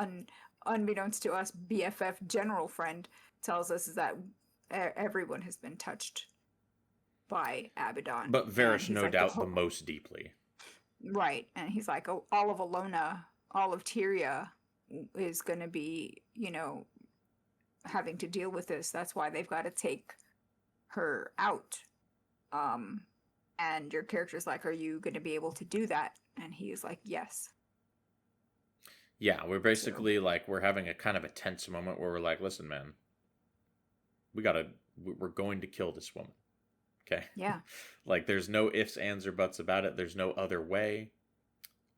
Speaker 2: unbeknownst to us BFF general friend tells us is that everyone has been touched by Abaddon.
Speaker 1: But Varish, no doubt, the most deeply.
Speaker 2: Right. And he's like, oh, all of Alona, all of Tyria is going to be, having to deal with this. That's why they've got to take her out. And your character's like, are you going to be able to do that? And he's like, yes.
Speaker 1: Yeah, we're basically like, we're having a kind of a tense moment where we're like, listen, man, we're going to kill this woman. Okay?
Speaker 2: Yeah.
Speaker 1: Like, there's no ifs, ands, or buts about it. There's no other way.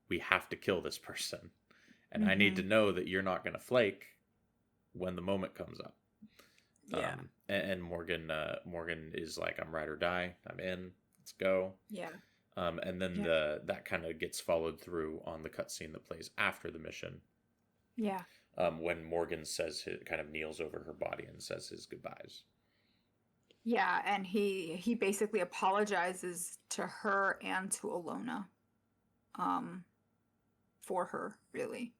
Speaker 1: We have to kill this person. And I need to know that you're not going to flake when the moment comes up.
Speaker 2: Yeah.
Speaker 1: And Morgahn is like, I'm ride or die. I'm in. Let's go.
Speaker 2: Yeah.
Speaker 1: And then that kind of gets followed through on the cutscene that plays after the mission.
Speaker 2: Yeah.
Speaker 1: When Morgahn kind of kneels over her body and says his goodbyes.
Speaker 2: Yeah, and he basically apologizes to her and to Alona, for her, really.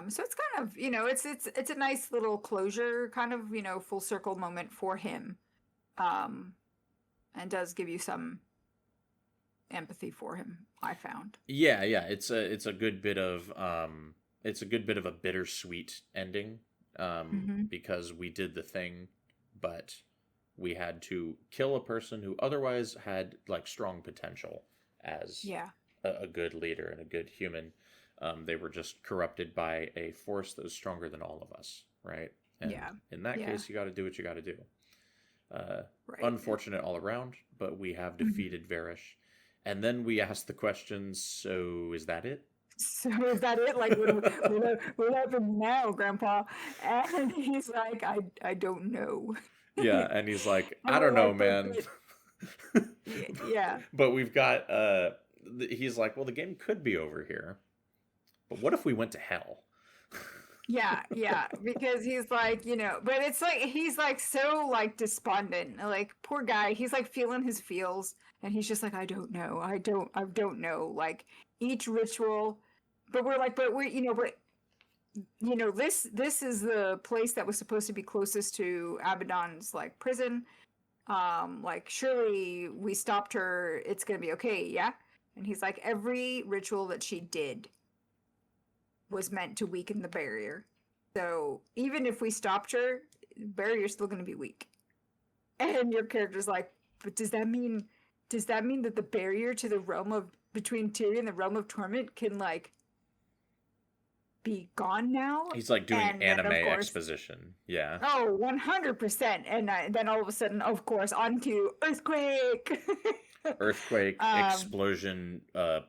Speaker 2: So it's kind of, it's a nice little closure, kind of, full circle moment for him, and does give you some empathy for him, I found.
Speaker 1: Yeah, it's a good bit of a bittersweet ending, because we did the thing, but we had to kill a person who otherwise had like strong potential as a good leader and a good human. They were just corrupted by a force that was stronger than all of us, right? And in that case, you got to do what you got to do. Unfortunate all around, but we have defeated Varish. And then we ask the question, so is that it?
Speaker 2: So is that it? Like, what happened now, Grandpa? And he's like, I don't know.
Speaker 1: Yeah, and he's like,
Speaker 2: And
Speaker 1: I don't know,
Speaker 2: like,
Speaker 1: man.
Speaker 2: Yeah.
Speaker 1: But we've got, he's like, well, the game could be over here. But what if we went to hell?
Speaker 2: Yeah, because he's like, but it's like he's like so like despondent, like poor guy. He's like feeling his feels, and he's just like, I don't know, I don't know. Like each ritual, but we're like, but this is the place that was supposed to be closest to Abaddon's like prison. Like surely we stopped her, it's gonna be okay, yeah. And he's like, every ritual that she did was meant to weaken the barrier. So even if we stopped her, the barrier's still going to be weak. And your character's like, but does that mean that the barrier to the realm of between Tyria and the realm of torment can like be gone now?
Speaker 1: He's like doing
Speaker 2: And
Speaker 1: anime
Speaker 2: then, of course,
Speaker 1: exposition. Yeah.
Speaker 2: Oh, 100%. And then all of a sudden, of course, onto earthquake.
Speaker 1: Earthquake, explosion,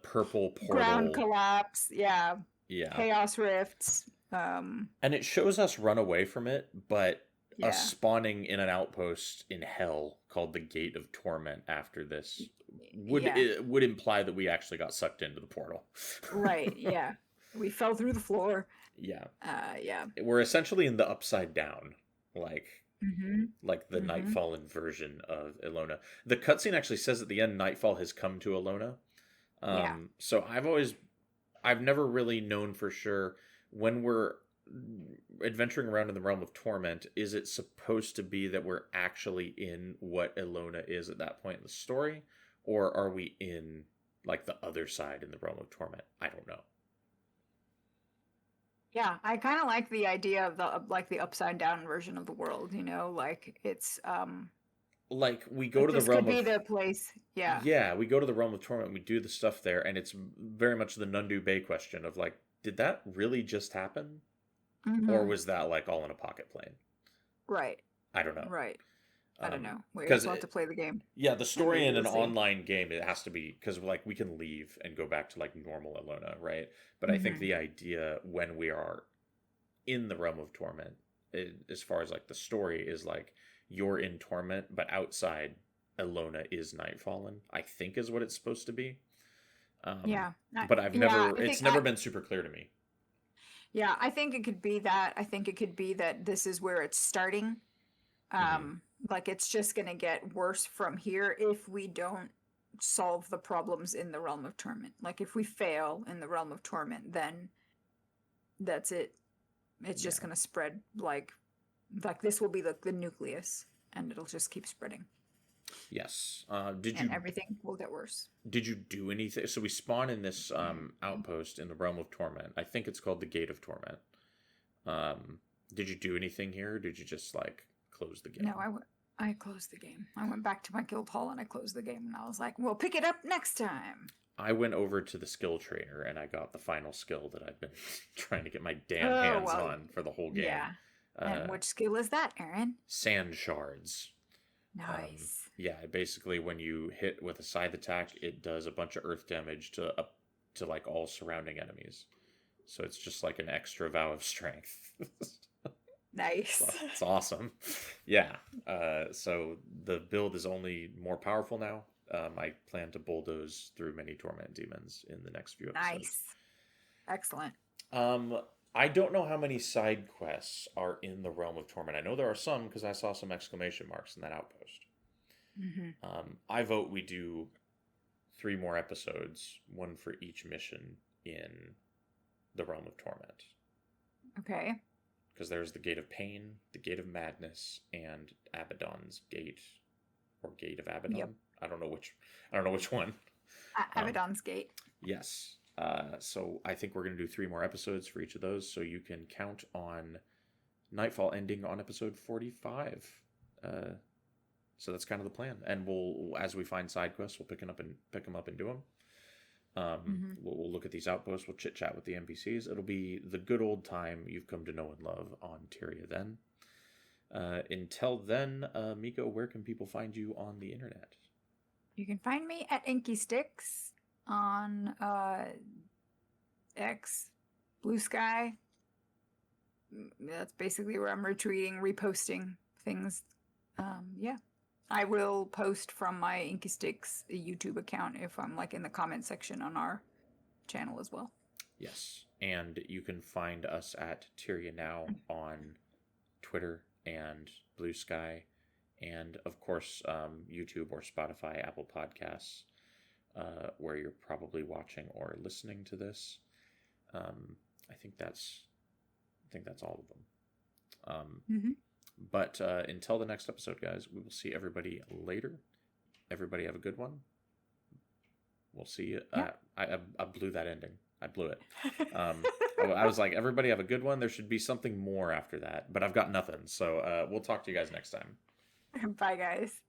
Speaker 1: purple portal.
Speaker 2: Ground collapse. Yeah.
Speaker 1: Yeah.
Speaker 2: Chaos rifts.
Speaker 1: And it shows us run away from it, but us spawning in an outpost in hell called the Gate of Torment after this would imply that we actually got sucked into the portal.
Speaker 2: Right, yeah. We fell through the floor.
Speaker 1: Yeah.
Speaker 2: Yeah.
Speaker 1: We're essentially in the upside down, like the Nightfallen version of Ilona. The cutscene actually says at the end, Nightfall has come to Ilona. So I've never really known for sure when we're adventuring around in the realm of torment, is it supposed to be that we're actually in what Ilona is at that point in the story? Or are we in like the other side in the realm of torment? I don't know.
Speaker 2: Yeah, I kind of like the idea of the upside down version of the world, like it's
Speaker 1: like we go to the realm
Speaker 2: of... This could be the place, yeah.
Speaker 1: Yeah, we go to the realm of torment, we do the stuff there, and it's very much the Nundu Bay question of like, did that really just happen? Or was that like all in a pocket plane?
Speaker 2: Right.
Speaker 1: I don't know.
Speaker 2: Right. I don't know. We also have to play the game.
Speaker 1: Yeah, the story in an online game, it has to be, because like we can leave and go back to like normal Ilona, right? But I think the idea when we are in the realm of torment, as far as like the story, is like you're in torment, but outside Ilona is Nightfallen, I think is what it's supposed to be. But it's never been super clear to me.
Speaker 2: Yeah, I think it could be that. I think it could be that this is where it's starting. Like it's just going to get worse from here if we don't solve the problems in the realm of torment. Like if we fail in the realm of torment, then that's it. It's just going to spread like this will be the nucleus, and it'll just keep spreading.
Speaker 1: Yes.
Speaker 2: Everything will get worse.
Speaker 1: Did you do anything? So we spawn in this outpost in the realm of torment. I think it's called the Gate of Torment. Did you do anything here? Or did you just like close the game?
Speaker 2: No, I closed the game. I went back to my guild hall and I closed the game, and I was like, we'll pick it up next time.
Speaker 1: I went over to the skill trainer and I got the final skill that I've been trying to get my damn hands on for the whole game.
Speaker 2: Yeah. And which skill is that, Aaron?
Speaker 1: Sand shards.
Speaker 2: Nice.
Speaker 1: Basically when you hit with a scythe attack, it does a bunch of earth damage to like all surrounding enemies. So it's just like an extra vow of strength.
Speaker 2: Nice.
Speaker 1: It's awesome. Yeah. So the build is only more powerful now. I plan to bulldoze through many torment demons in the next few episodes.
Speaker 2: Nice. Excellent.
Speaker 1: I don't know how many side quests are in the realm of torment. I know there are some because I saw some exclamation marks in that outpost. I vote we do 3 more episodes, 1 for each mission in the realm of torment.
Speaker 2: Okay.
Speaker 1: Because there's the Gate of Pain, the Gate of Madness, and Abaddon's Gate, or Gate of Abaddon.
Speaker 2: Yep.
Speaker 1: I don't know which one.
Speaker 2: Abaddon's Gate.
Speaker 1: Yes. So I think we're going to do 3 more episodes for each of those, so you can count on Nightfall ending on episode 45. So that's kind of the plan, and we'll, as we find side quests, we'll pick them up and do them. We'll look at these outposts. We'll chit chat with the NPCs. It'll be the good old time you've come to know and love on Tyria. Then, until then, Miko, where can people find you on the internet?
Speaker 2: You can find me at Inky Sticks on X, Blue Sky. That's basically where I'm retweeting, reposting things. Yeah. I will post from my Inky Sticks YouTube account if I'm like in the comment section on our channel as well.
Speaker 1: Yes. And you can find us at Tyria Now on Twitter and Blue Sky, and of course YouTube or Spotify, Apple Podcasts, where you're probably watching or listening to this. I think that's all of them. But until the next episode, guys, we will see everybody later. Everybody have a good one. We'll see you. Yeah. I blew that ending. I blew it. I was like, everybody have a good one. There should be something more after that, but I've got nothing. So we'll talk to you guys next time.
Speaker 2: Bye, guys.